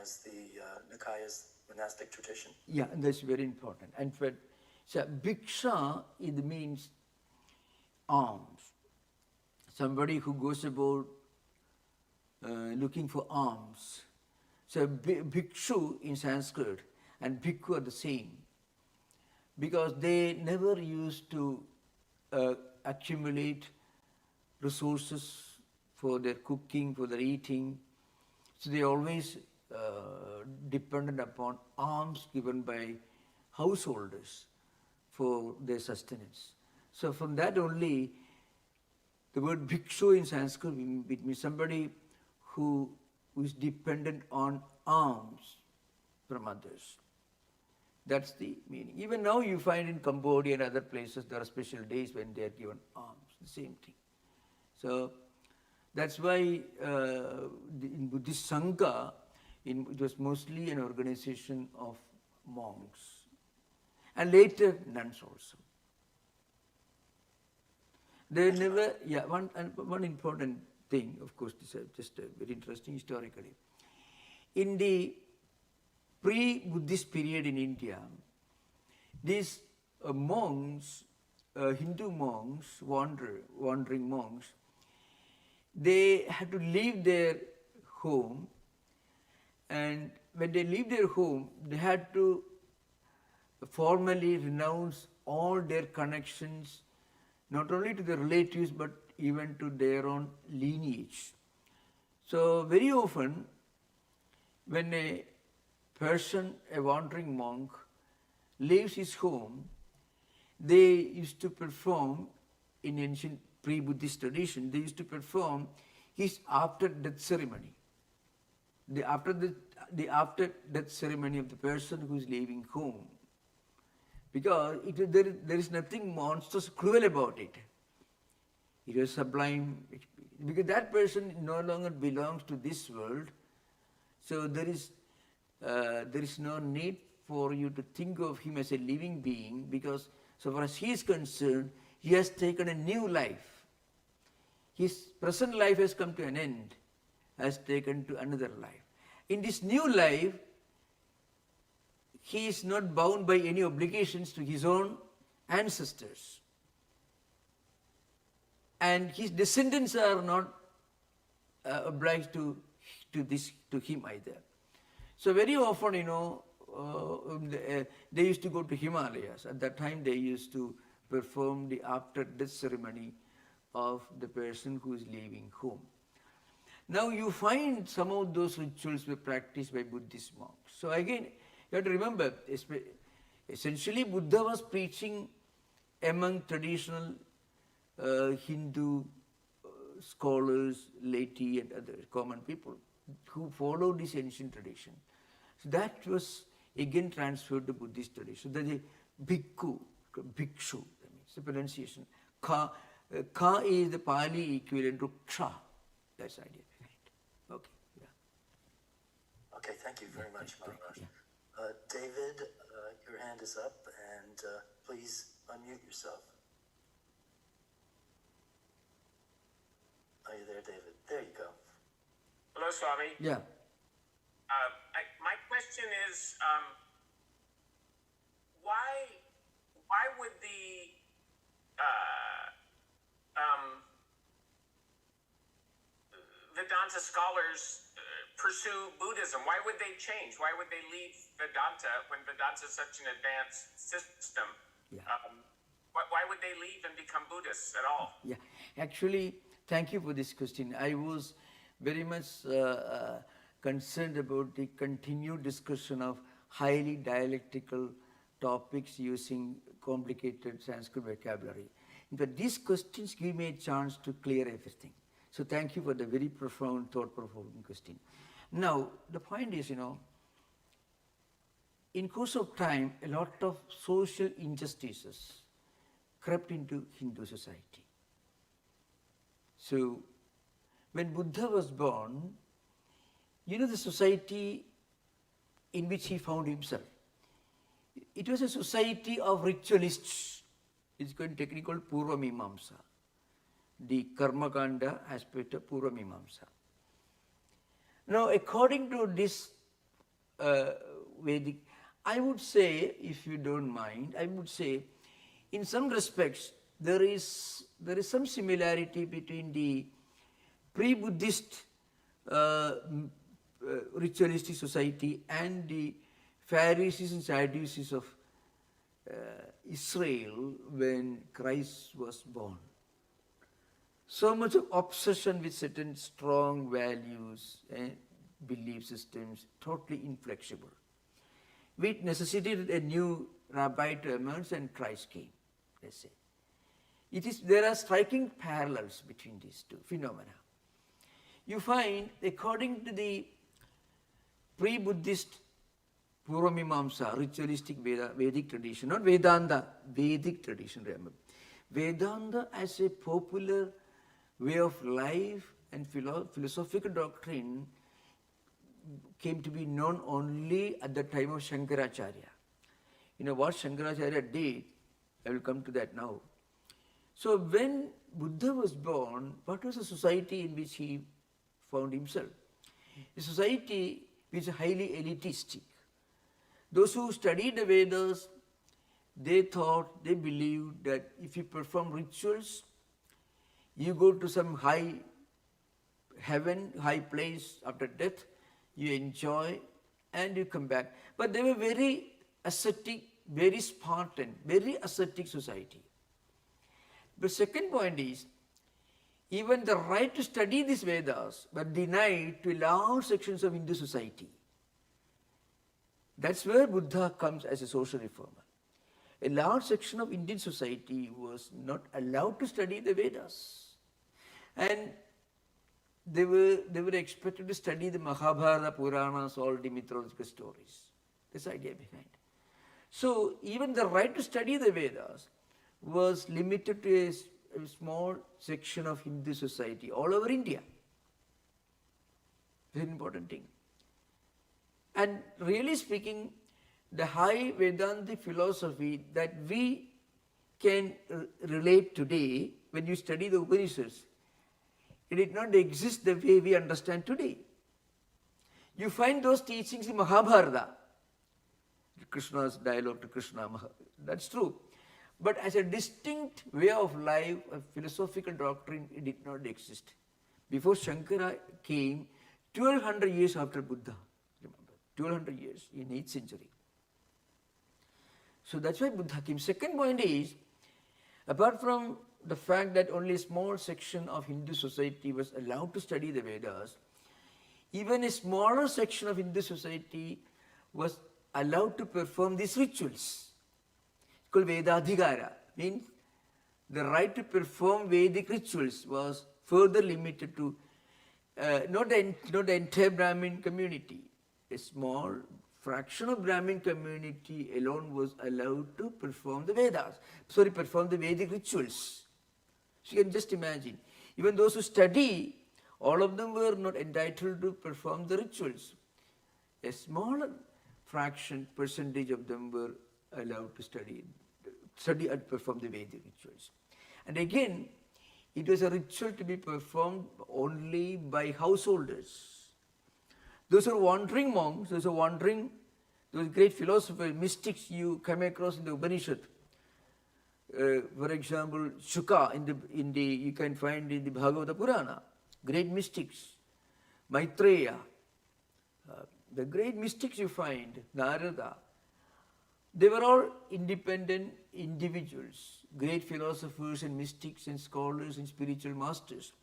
as the Nikaya's monastic tradition? Yeah, and that's very important. And so bhiksha, it means alms. Somebody who goes about looking for alms. So bhikshu in Sanskrit and bhikkhu are the same, because they never used to accumulate resources for their cooking, for their eating. So they always depended upon alms given by householders for their sustenance. So from that only, the word bhikshu in Sanskrit, it means somebody who is dependent on alms from others. That's the meaning. Even now you find in Cambodia and other places there are special days when they are given alms, the same thing. So that's why in Buddhist Sangha, it was mostly an organization of monks, and later nuns also. They never, one important thing, of course, this is just very interesting historically. In the pre-Buddhist period in India, these monks Hindu monks, wandering monks, they had to leave their home, and when they leave their home, they had to formally renounce all their connections, not only to their relatives but even to their own lineage. So very often, when a person, a wandering monk, leaves his home, they used to perform, in ancient pre-Buddhist tradition, they used to perform his after-death ceremony. The after-death ceremony of the person who is leaving home. Because there is nothing monstrous, cruel about it. It was sublime, because that person no longer belongs to this world. So there is no need for you to think of him as a living being, because so far as he is concerned, he has taken a new life. His present life has come to an end, has taken to another life. In this new life, he is not bound by any obligations to his own ancestors. And his descendants are not obliged to him either. So very often, they used to go to Himalayas. At that time, they used to perform the after-death ceremony of the person who is leaving home. Now you find some of those rituals were practiced by Buddhist monks. So again, you have to remember, essentially Buddha was preaching among traditional Hindu scholars, laity and other common people who followed this ancient tradition. So that was again transferred to Buddhist tradition. That is bhikkhu, bhikshu, that means the pronunciation. Ka is the Pali equivalent to ksha. That's the idea behind it. Okay, yeah. Okay, thank you very much, Maharaj. Yeah. David, your hand is up, and please unmute yourself. Are you there, David? There you go. Hello, Swami. Yeah. My question is, why would the Vedanta scholars pursue Buddhism? Why would they change? Why would they leave Vedanta when Vedanta is such an advanced system? Yeah. Why would they leave and become Buddhists at all? Yeah, actually, thank you for this question. I was very much concerned about the continued discussion of highly dialectical topics using complicated Sanskrit vocabulary. In fact, these questions give me a chance to clear everything. So thank you for the very profound, thought-provoking question. Now, the point is, in course of time, a lot of social injustices crept into Hindu society. So, when Buddha was born, the society in which he found himself, it was a society of ritualists. It's called technical Purva Mimamsa, the Karmakanda aspect of Purva Mimamsa. Now, according to this Vedic, I would say, if you don't mind, I would say, in some respects, there is some similarity between the pre-Buddhist ritualistic society and the Pharisees and Sadducees of Israel when Christ was born. So much of obsession with certain strong values and belief systems, totally inflexible, which necessitated a new rabbi to emerge, and Christ came, let's say. There are striking parallels between these two phenomena. You find, according to the pre-Buddhist Purvamimamsa, ritualistic Vedic tradition, not Vedanta, Vedic tradition, remember. Vedanta as a popular way of life and philosophical doctrine came to be known only at the time of Shankaracharya. What Shankaracharya did, I will come to that now. So when Buddha was born, what was the society in which he found himself? A society which is highly elitistic. Those who studied the Vedas they believed that if you perform rituals, you go to some high heaven, high place after death, you enjoy and you come back. But they were very ascetic, very Spartan, very ascetic society. The second point is, even the right to study these Vedas were denied to large sections of Hindu society. That's where Buddha comes as a social reformer. A large section of Indian society was not allowed to study the Vedas. And they were expected to study the Mahabharata, Puranas, all the mythological stories. This idea behind. So even the right to study the Vedas was limited to a small section of Hindu society all over India. Very important thing. And really speaking, the high Vedantic philosophy that we can relate today, when you study the Upanishads, it did not exist the way we understand today. You find those teachings in Mahabharata, Krishna's dialogue to Krishna, that's true. But as a distinct way of life, a philosophical doctrine, it did not exist. Before Shankara came, 1200 years after Buddha, remember, 1200 years in 8th century. So that's why Buddha came. Second point is, apart from the fact that only a small section of Hindu society was allowed to study the Vedas, even a smaller section of Hindu society was allowed to perform these rituals. It's called Vedadhikara, means the right to perform Vedic rituals was further limited to not the entire Brahmin community. A small fraction of Brahmin community alone was allowed to perform the perform the Vedic rituals. So you can just imagine, even those who study, all of them were not entitled to perform the rituals. A smaller fraction, percentage of them were allowed to study and perform the Vedic rituals. And again, it was a ritual to be performed only by householders. Those are wandering monks, those great philosophers, mystics you come across in the Upanishad. For example, Shuka you can find in the Bhagavata Purana, great mystics, Maitreya, the great mystics you find, Narada, they were all independent individuals, great philosophers and mystics and scholars and spiritual masters.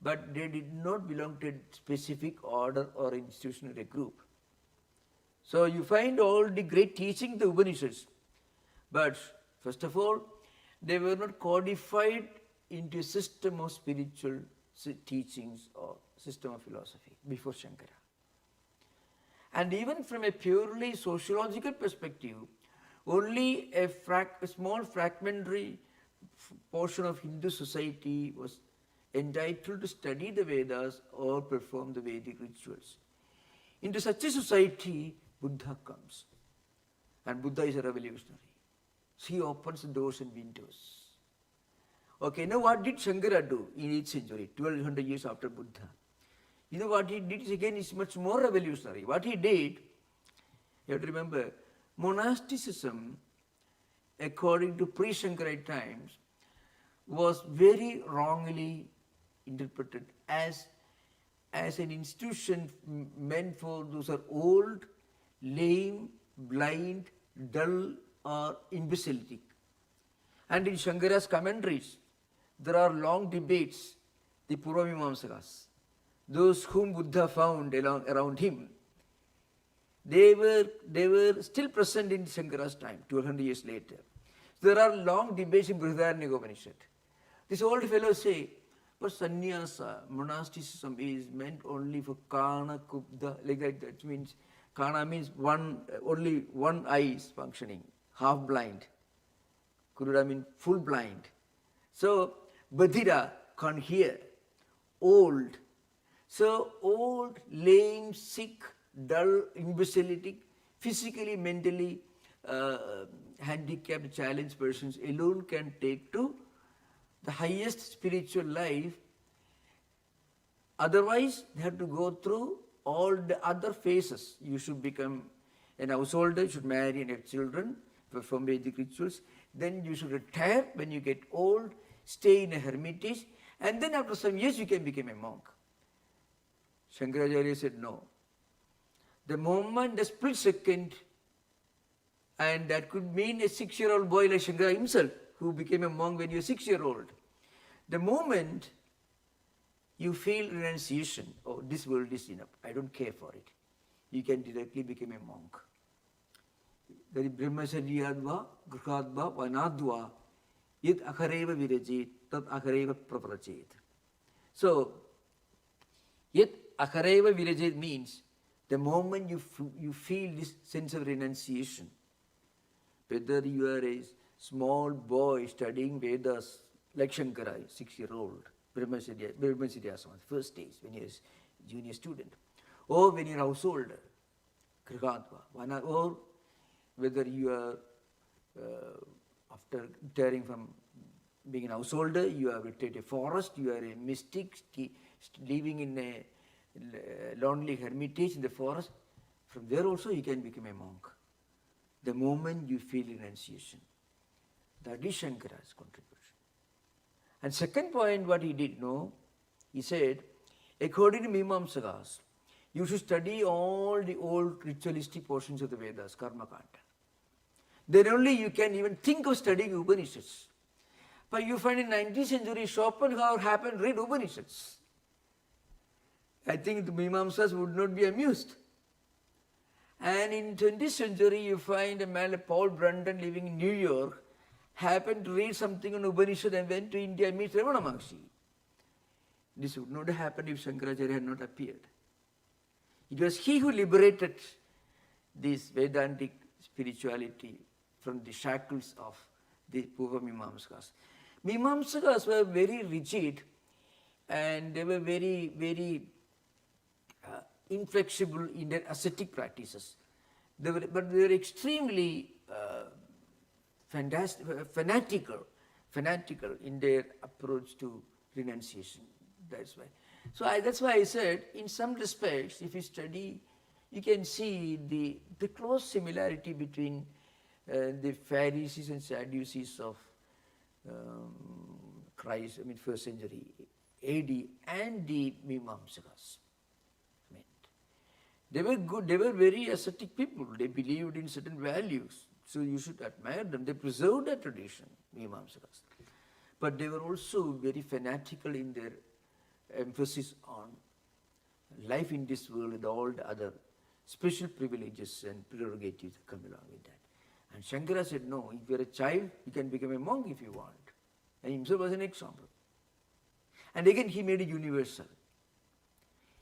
But they did not belong to a specific order or institution or a group. So you find all the great teaching in the Upanishads, but first of all, they were not codified into a system of spiritual teachings or system of philosophy before Shankara. And even from a purely sociological perspective, only a small fragmentary portion of Hindu society was entitled to study the Vedas or perform the Vedic rituals. Into such a society, Buddha comes. And Buddha is a revolutionary. He opens the doors and windows. Okay, now what did Shankara do in 8th century, 1200 years after Buddha? You know what he did again is much more revolutionary. What he did, you have to remember, monasticism, according to pre-Shankarite times, was very wrongly interpreted as an institution meant for those who are old, lame, blind, dull, or imbecilic. And in Shankara's commentaries, there are long debates, the Purvamimamsakas, those whom Buddha found around him. They were still present in Shankara's time, 1200 years later. There are long debates in Brihadaranyaka Upanishad. These old fellows say, but sannyasa, monasticism is meant only for kana, kubdha, like that. That means, kana means only one eye is functioning, half blind. Kuruda means full blind. So, Badhira can't hear, old. So, old, lame, sick, dull, imbecilic, physically, mentally handicapped, challenged persons alone can take to the highest spiritual life. Otherwise, they have to go through all the other phases. You should become an householder, you should marry and have children, perform Vedic rituals. Then you should retire when you get old, stay in a hermitage, and then after some years you can become a monk. Shankaracharya said no. The moment, the split second, and that could mean a 6-year-old boy like Shankara himself, who became a monk when he was 6-year-old. The moment you feel renunciation, oh, this world is enough, I don't care for it, you can directly become a monk. That is brahmacharyadva, grihadva, vanadva, yat akhareva virajit, tat akhareva praprachet. So, yat akhareva virajit means the moment you feel this sense of renunciation, whether you are a small boy studying Vedas like Shankara, 6-year-old, Brahmacharya Asana, first days when he is junior student, or when you are householder, Krihatva, or whether you are after retiring from being a householder, you have retired a forest, you are a mystic living in a lonely hermitage in the forest. From there also you can become a monk. The moment you feel renunciation. That is Shankara's contribution. And second point, what he did, he said, according to Mimamsakas, you should study all the old ritualistic portions of the Vedas, Karma Kanda. Then only you can even think of studying Upanishads. But you find in 19th century, Schopenhauer happened to read Upanishads. I think the Mimamsas would not be amused. And in 20th century, you find a man like Paul Brandon living in New York, happened to read something on Upanishad and went to India and meet Ramana Maharshi. This would not have happened if Shankaracharya had not appeared. It was he who liberated this Vedantic spirituality from the shackles of the Purva Mimamsakas. Mimamsakas were very rigid and they were very, very inflexible in their ascetic practices. But they were extremely fanatical in their approach to renunciation. That's why. So that's why I said, in some respects, if you study, you can see the close similarity between the Pharisees and Sadducees of Christ, first century AD, and the Mimamsakas. They were good, they were very ascetic people. They believed in certain values. So you should admire them. They preserved that tradition, Mimamsakas. But they were also very fanatical in their emphasis on life in this world with all the other special privileges and prerogatives that come along with that. And Shankara said, no, if you are a child, you can become a monk if you want. And himself was an example. And again, he made it universal.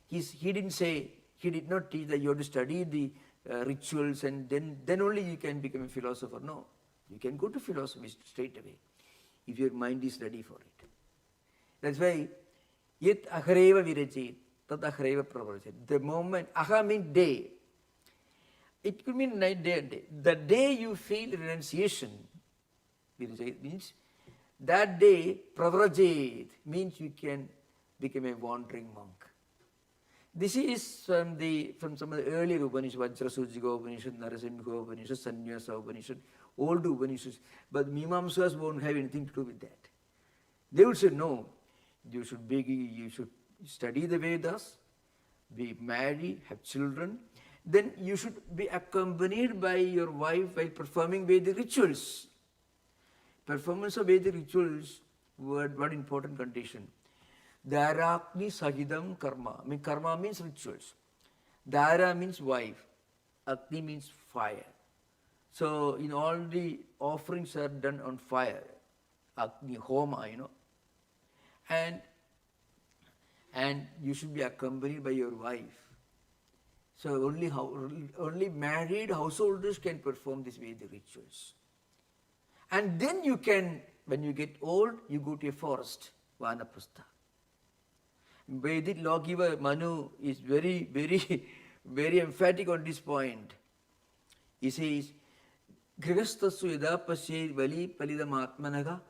He did not teach that you have to study the rituals and then only you can become a philosopher. No, you can go to philosophy straight away if your mind is ready for it. That's why, yet akhareva virajit, tat akhareva pravarajit. The moment, aha means day. It could mean night, day and day. The day you feel renunciation, virajit means, that day, pravarajit means you can become a wandering monk. This is from some of the earlier Upanishads, Vajrasujika Upanishad, Narasimha Upanishad, Sannyasa Upanishad, old Upanishads. But Mimamsas won't have anything to do with that. They would say, no, you should study the Vedas, be married, have children. Then you should be accompanied by your wife while performing Vedic rituals. Performance of Vedic rituals were one important condition. Dharakni Sahidam Karma. Karma means rituals. Dhara means wife. Agni means fire. So, in all the offerings are done on fire. Agni, Homa, And you should be accompanied by your wife. So, only married householders can perform these Vedic rituals. And then you can, when you get old, you go to a forest, Vanaprastha. Vedic lawgiver Manu is very, very, very emphatic on this point. He says, Grihastasu yada pasyed vali palidam atmanaga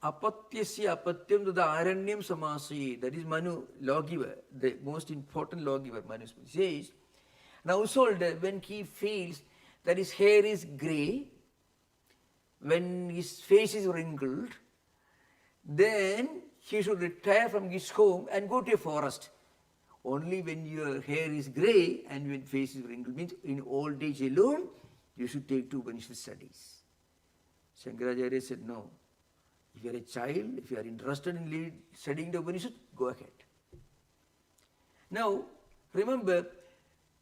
apatyasya apatyam tada aranyam samasi. That is Manu, lawgiver, the most important lawgiver, Manu says. Now, householder, when he feels that his hair is grey, when his face is wrinkled, then he should retire from his home and go to a forest. Only when your hair is grey and when face is wrinkled, means in old age alone, you should take to Upanishad studies. Shankaracharya said, no. If you are a child, if you are interested in studying the Upanishad, go ahead. Now, remember,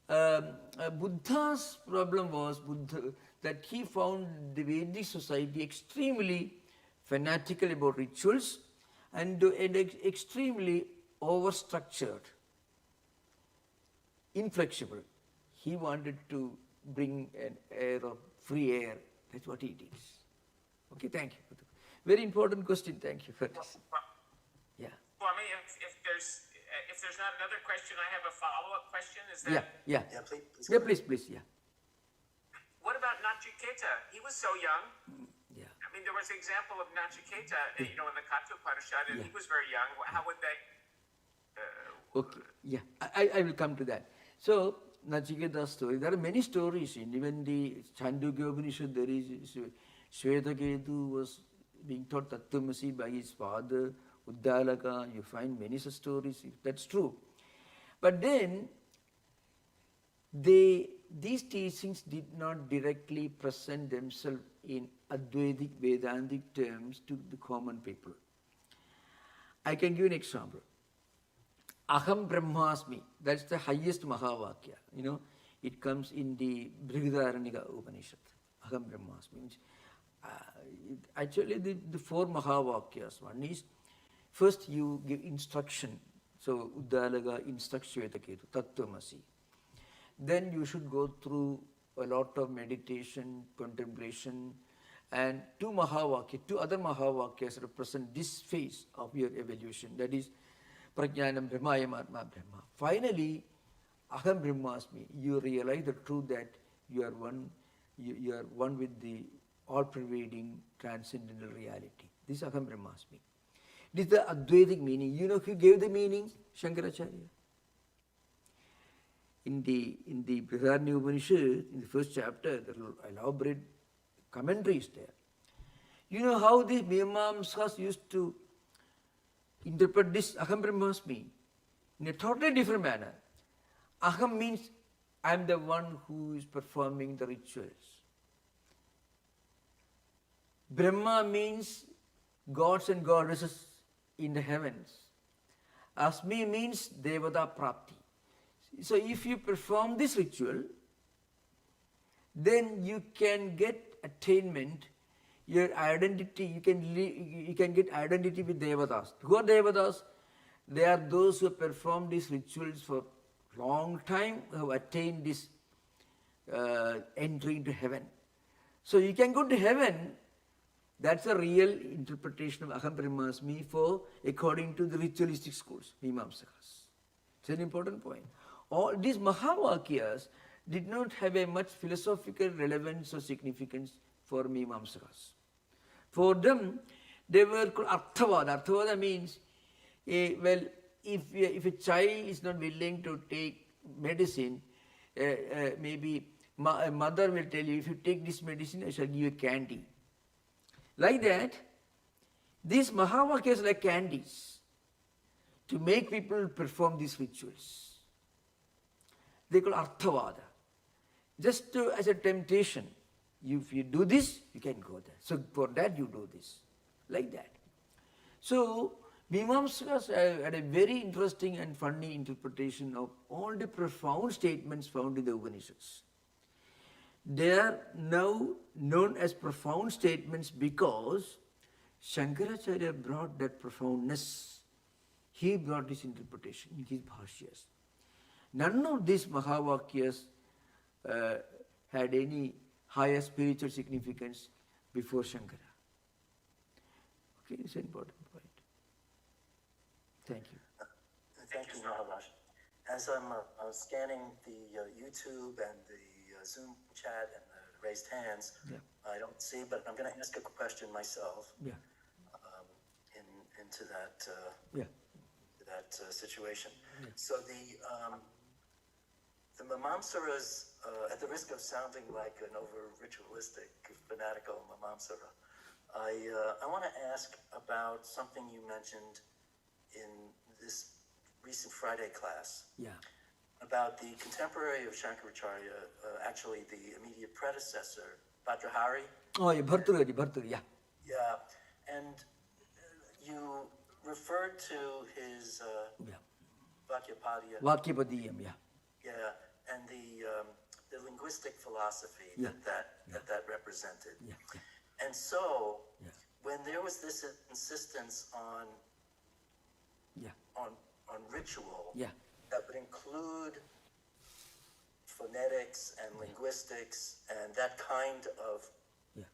Buddha's problem was that he found the Vedic society extremely fanatical about rituals and extremely overstructured, inflexible. He wanted to bring an air of free air. That's what he did. Okay, thank you. Very important question. Thank you for this. Yeah. Swami, if there's not another question, I have a follow-up question. Is that? Yeah. Yeah, please. Yeah, please. Yeah. What about Nachiketa? He was so young. Yeah. I mean, there was an example of Nachiketa, in the Katha Upanishad, and he was very young. How would they? Okay. Yeah. I will come to that. So, Nachiketa's story. There are many stories in even the Chandogya Upanishad. There is Shvetaketu was being taught Tattwamasi by his father, Uddalaka. You find many such stories. That's true. But then, these teachings did not directly present themselves in Advaitic Vedantic terms to the common people. I can give an example. Aham Brahmasmi, that's the highest Mahavakya. It comes in the Brihadaranyaka Upanishad. Aham Brahmasmi means actually the four Mahavakyas. One is, first you give instruction. So Uddalaka instructs Shvetaketu, Tattwamasi. Then you should go through a lot of meditation, contemplation, and two other Mahavakyas represent this phase of your evolution. That is Prajnanam Brahmayam Atma Brahma. Finally, Aham Brahmasmi, you realize the truth that you are one with the all-pervading transcendental reality. This is Aham Brahmasmi. This is the Advaitic meaning. You know who gave the meaning? Shankaracharya. In the Brihadaranyaka Upanishad, in the first chapter, there are elaborate commentaries there. You know how these Mimamsas used to interpret this Aham Brahmasmi in a totally different manner. Aham means I am the one who is performing the rituals. Brahma means gods and goddesses in the heavens. Asmi means Devata Prapti. So if you perform this ritual, then you can get attainment, your identity, you can get identity with Devatas. Who are Devatas? They are those who perform these rituals for long time, who have attained this entry into heaven. So you can go to heaven. That's a real interpretation of Aham Brahmasmi according to the ritualistic schools, Mimamsakas. It's an important point. All these Mahavakyas did not have a much philosophical relevance or significance for Mimamsakas. For them, they were called Arthavada. Arthavada means, if a child is not willing to take medicine, maybe a mother will tell you, if you take this medicine, I shall give you candy. Like that, these Mahavakyas are like candies to make people perform these rituals. They call Arthavada. Just as a temptation. If you do this, you can go there. So for that you do this. Like that. So Mimamsakas had a very interesting and funny interpretation of all the profound statements found in the Upanishads. They are now known as profound statements because Shankaracharya brought that profoundness. He brought this interpretation in his bhashyas. None of these Mahavakyas had any higher spiritual significance before Shankara. Okay, it's an important point. Thank you. Thank you, Maharaj. As I'm scanning the YouTube and the Zoom chat and the raised hands, I don't see, but I'm going to ask a question myself. Into that. That situation. So the Mimamsaras, at the risk of sounding like an over-ritualistic, fanatical Mimamsara, I want to ask about something you mentioned in this recent Friday class. Yeah. About the contemporary of Shankaracharya, actually the immediate predecessor, Bhadrahari. Oh, yeah, Bhartrihari, yeah. Yeah, and you referred to his Yeah. Vakyapadya. Vakyapadiyam, yeah. Yeah, and the linguistic philosophy Yeah. that represented. Yeah. And so, Yeah. when there was this insistence on Yeah. Ritual, Yeah. that would include phonetics and linguistics and that kind of Yeah.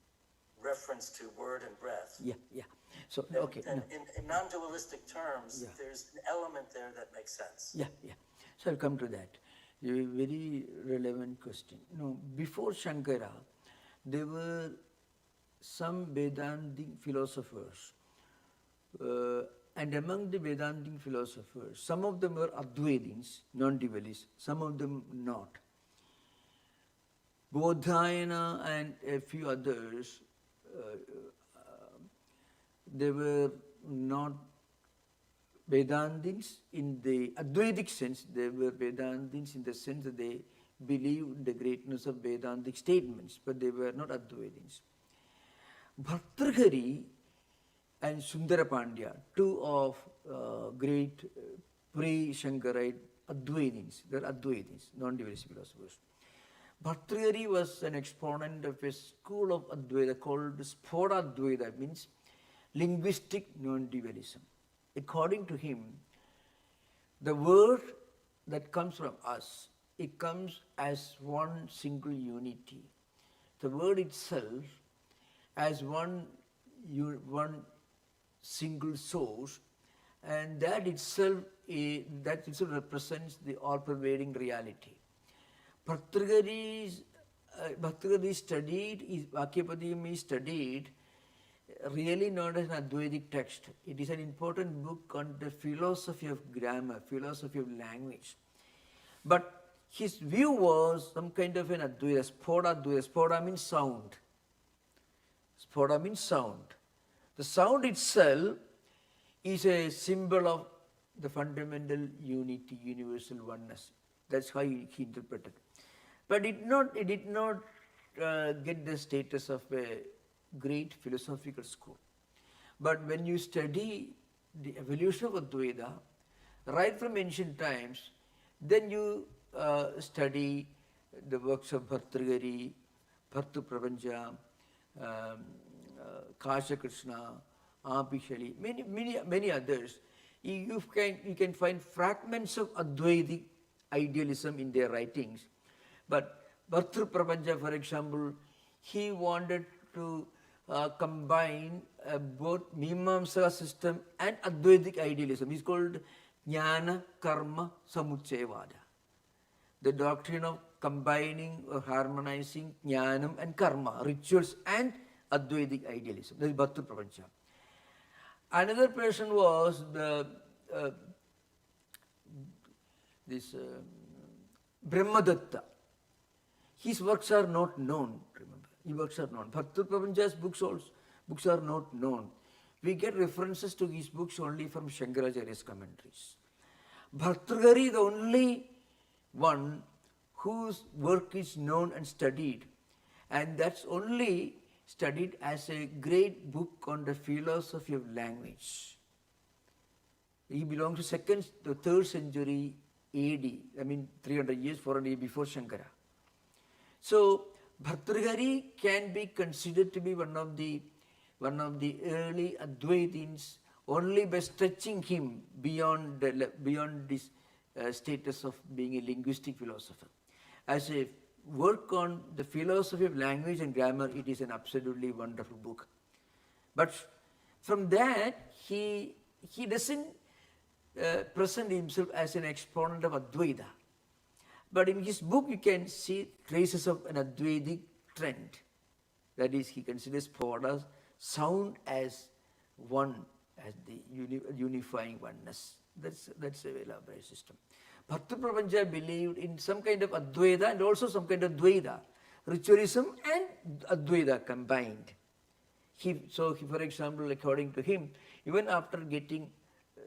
reference to word and breath. Yeah. Yeah. So, okay. And No. in non-dualistic terms, Yeah. there's an element there that makes sense. Yeah, yeah. So I'll come to that. A very relevant question. No, before Shankara, there were some Vedantic philosophers. And among the Vedantic philosophers, some of them were Advaitins, non-dualists, some of them not. Bodhayana and a few others, they were not Vedantins in the Advaitic sense. They were Vedantins in the sense that they believed in the greatness of Vedantic statements, but they were not Advaitins. Bhartrihari and Sundara Pandya, two of great pre-Shankarite Advaitins, they are Advaitins, non-dualist philosophers. Bhartrihari was an exponent of a school of Advaita called Spoda Advaita, means linguistic non-dualism. According to him, the word that comes from us, it comes as one single unity. The word itself as one single source, and that itself represents the all-pervading reality. Bhartrihari studied, Vakyapadiyam is studied really not as an Advaitic text. It is an important book on the philosophy of grammar, philosophy of language. But his view was some kind of an Advaita, Spoda Advaita. Spoda means sound. Spoda means sound. The sound itself is a symbol of the fundamental unity, universal oneness. That's how he interpreted. But it did not get the status of a great philosophical school. But when you study the evolution of Advaita, right from ancient times, then you study the works of Bhartrihari, Bhartu Prapancha, Kasha Krishna, Apishali, many others. You can find fragments of Advaitic idealism in their writings. But Bhartu Prapancha, for example, he wanted to combine both Mimamsa system and Advaitic idealism. It's called Jnana Karma Samuchayavada. The doctrine of combining or harmonizing Jnanam and Karma, rituals and Advaitic idealism. That is Bhartu Prapancha. Another person was Brahmadatta. His works are not known, remember. His works are known. Bhartu Prapancha's books are not known. We get references to his books only from Shankaracharya's commentaries. Bhartrihari, the only one whose work is known and studied, and that's only studied as a great book on the philosophy of language. He belongs to 2nd to 3rd century AD, 300 years, 400 years before Shankara. So Bhartrihari can be considered to be one of the early Advaitins only by stretching him beyond this status of being a linguistic philosopher. As a work on the philosophy of language and grammar, it is an absolutely wonderful book. But from that, he doesn't present himself as an exponent of Advaita. But in his book, you can see traces of an Advaitic trend. That is, he considers Spoda's sound as one, as the unifying oneness. That's a very elaborate system. Bhakti Prapancha believed in some kind of Advaita and also some kind of Dvaita. Ritualism and Advaita combined. For example, according to him, even after getting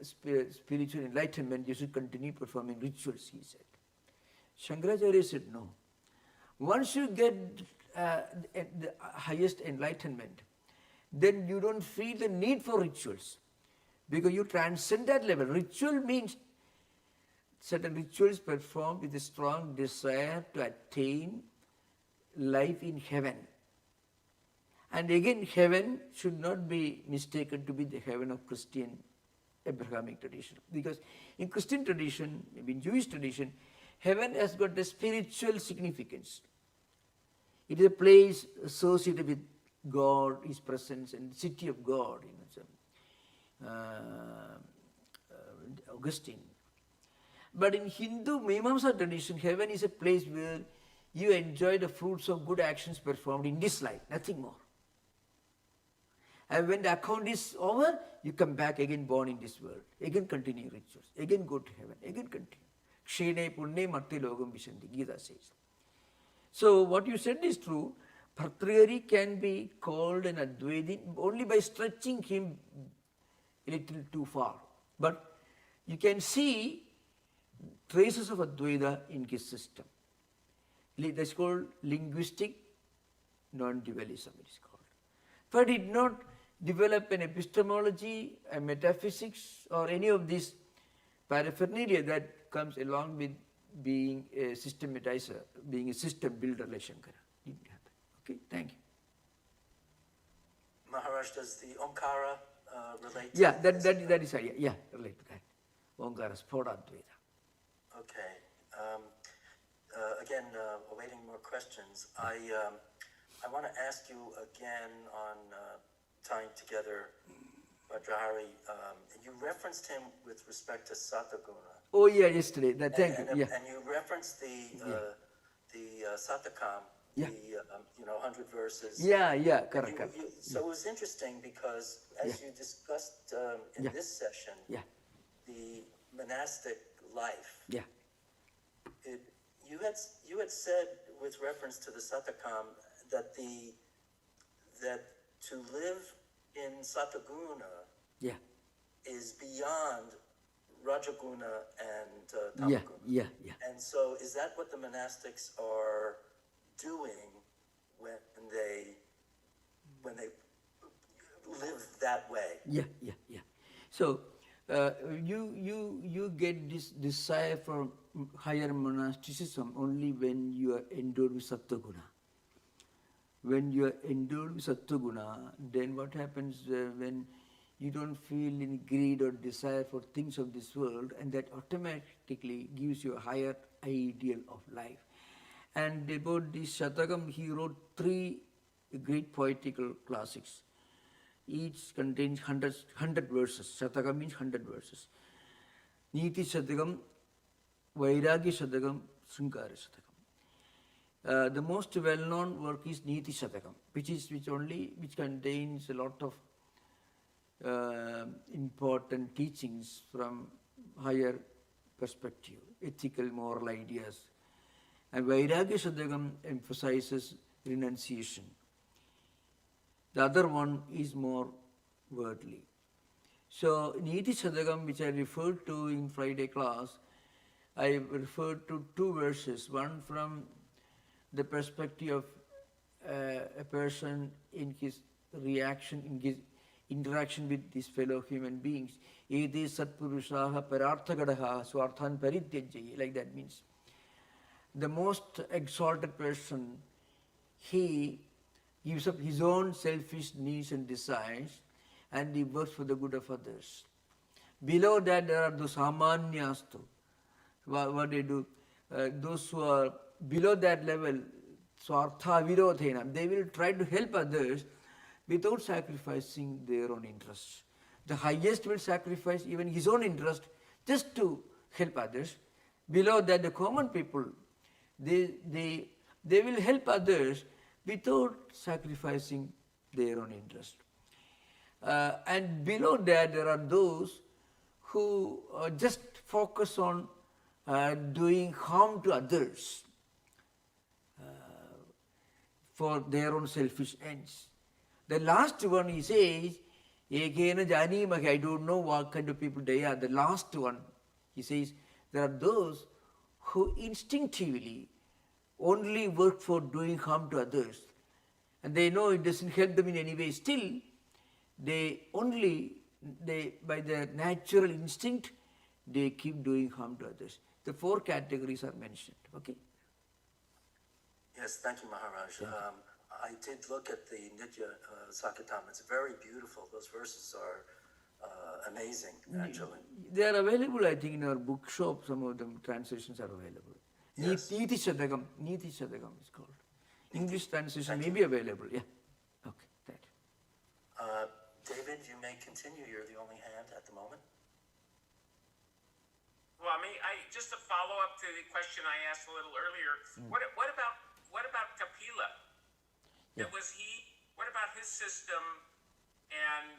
spiritual enlightenment, you should continue performing rituals, he said. Shankaracharya said no. Once you get the highest enlightenment, then you don't feel the need for rituals because you transcend that level. Ritual means certain rituals performed with a strong desire to attain life in heaven. And again, heaven should not be mistaken to be the heaven of Christian Abrahamic tradition. Because in Christian tradition, maybe in Jewish tradition, heaven has got a spiritual significance. It is a place associated with God, His presence, and the city of God. Augustine. But in Hindu Mimamsa tradition, heaven is a place where you enjoy the fruits of good actions performed in this life, nothing more. And when the account is over, you come back again born in this world, again continue rituals, again go to heaven, again continue. Kshene punne marti logam vishanti, Gita says. So what you said is true. Bhartrihari can be called an Advaiti only by stretching him a little too far. But you can see traces of Advaita in his system. That's called linguistic non-dualism, it is called. But he did not develop an epistemology, a metaphysics, or any of this paraphernalia that comes along with being a systematizer, being a system builder like Shankara. Didn't happen. Okay, thank you. Maharaj, does the Omkara relate to Yeah, this? that is idea. Yeah, relate to that. Omkara Sphoda Advaita. Okay. Again, awaiting more questions. I want to ask you again on tying together Bhartrihari. You referenced him with respect to Sataguna. Oh yeah, yesterday. Thank you. Yeah. And you referenced the Satakam, Yeah. the 100 verses. Yeah, correct. So it was interesting because as you discussed in this session, the monastic life. Yeah. You had said with reference to the Satakam that to live in Sataguna is beyond Rajaguna and Tamaguna. Yeah. And so is that what the monastics are doing when they live that way? Yeah. So you get this desire for higher monasticism only when you are endowed with Sattva-guna. When you are endowed with Sattva-guna, then what happens when you don't feel any greed or desire for things of this world, and that automatically gives you a higher ideal of life. And about this Shatakam, he wrote 3 great poetical classics. Each contains 100 verses. Shatakam means 100 verses. Niti Shatakam, Vairagya Shatakam, Srinkara Shatakam. The most well-known work is Niti Shatakam, which contains a lot of important teachings from higher perspective, ethical, moral ideas. And Vairagya Shatakam emphasizes renunciation. The other one is more worldly. So, Niti Shatakam, which I referred to in Friday class, I referred to 2 verses, one from the perspective of a person in his reaction, in his interaction with his fellow human beings. Ete satpurushaha pararthagadaha swarthan parityajya, like that means. The most exalted person, he gives up his own selfish needs and desires and he works for the good of others. Below that there are those samanyastu. What they do? Those who are below that level, swartha virodhena, they will try to help others without sacrificing their own interests. The highest will sacrifice even his own interest just to help others. Below that, the common people, they will help others without sacrificing their own interest. And below that, there are those who just focus on doing harm to others for their own selfish ends. The last one he says, Ekena Janimaki, I don't know what kind of people they are. The last one, he says, there are those who instinctively only work for doing harm to others. And they know it doesn't help them in any way. Still, by their natural instinct, they keep doing harm to others. The 4 categories are mentioned. Okay? Yes, thank you, Maharaj. I did look at the Nitya Sakatama. It's very beautiful. Those verses are amazing, actually. They are available, I think, in our bookshop. Some of them translations are available. Yes. Niti Shadagam is called. English translation may be available. Yeah. Okay, thank you. David, you may continue. You're the only hand at the moment. Well, just to follow up to the question I asked a little earlier, what about Kapila? Yeah. What about his system? And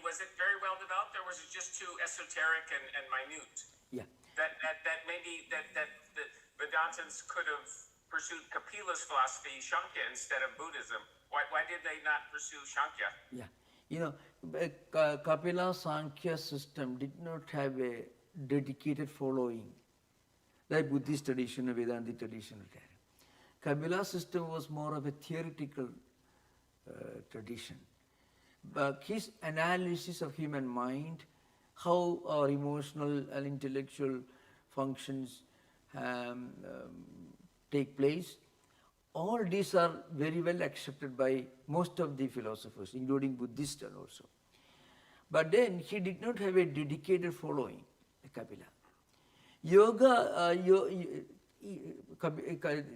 was it very well developed, or was it just too esoteric and minute? Yeah. That the Vedantins could have pursued Kapila's philosophy, Shankya, instead of Buddhism. Why did they not pursue Shankya? Yeah. Kapila Sankhya system did not have a dedicated following like Buddhist tradition or Vedanta tradition. Kapila system was more of a theoretical tradition. But his analysis of human mind, how our emotional and intellectual functions take place, all these are very well accepted by most of the philosophers, including Buddhists also. But then he did not have a dedicated following, Kapila. Yoga,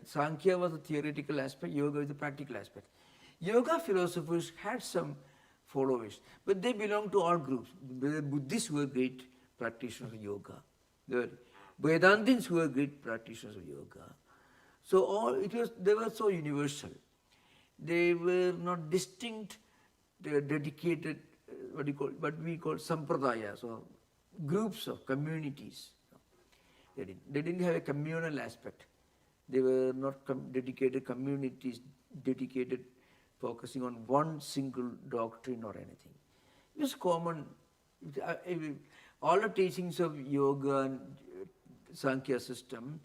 Sankhya was a theoretical aspect, yoga is a practical aspect. Yoga philosophers had some followers, but they belonged to all groups. The Buddhists were great practitioners of yoga. The Vedantins were great practitioners of yoga. So they were so universal. They were not distinct, they were dedicated, what we call sampradayas, or groups of communities. They didn't have a communal aspect. They were not dedicated communities, dedicated focusing on one single doctrine or anything. It was common. All the teachings of yoga and Sankhya system,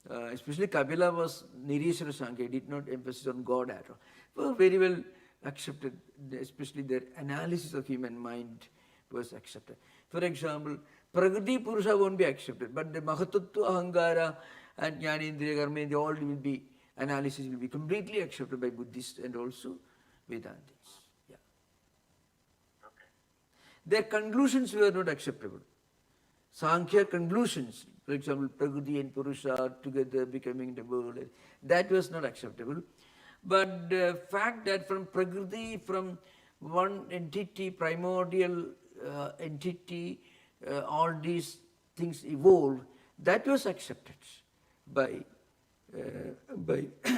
especially Kapila was Nirishara Sankhya, did not emphasize on God at all. Were very well accepted, especially their analysis of human mind was accepted. For example, Prakriti Purusha won't be accepted, but the Mahatattva, Ahangara and Jnanendriya Karma, all will be, analysis will be completely accepted by Buddhists and also Vedantists. Yeah. Okay. Their conclusions were not acceptable. Sankhya conclusions, for example, Prakriti and Purusha together becoming the world, that was not acceptable. But the fact that from Prakriti, from one entity, primordial entity, all these things evolved, that was accepted by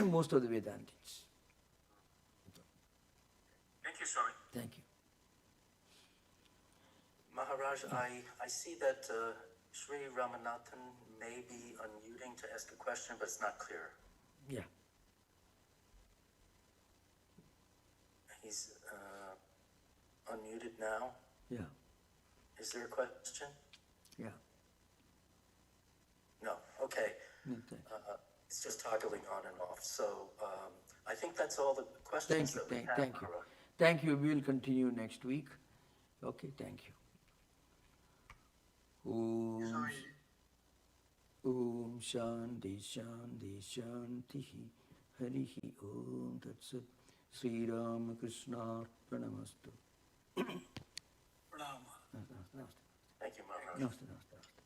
most of the Vedantists. Thank you, Swami. Thank you. Maharaj, I see that Sri Ramanathan may be unmuting to ask a question, but it's not clear. Yeah. He's unmuted now. Yeah. Is there a question? Yeah. No. Okay. No, thank It's just toggling on and off. So I think that's all the questions that we have. Thank you. Thank you. We will continue next week. Okay, thank you. Om Shanti Shanti Shanti Harihi Om Tat Sat Sri Ramakrishna Pranamastu. Thank you, Maharaj. Namaste.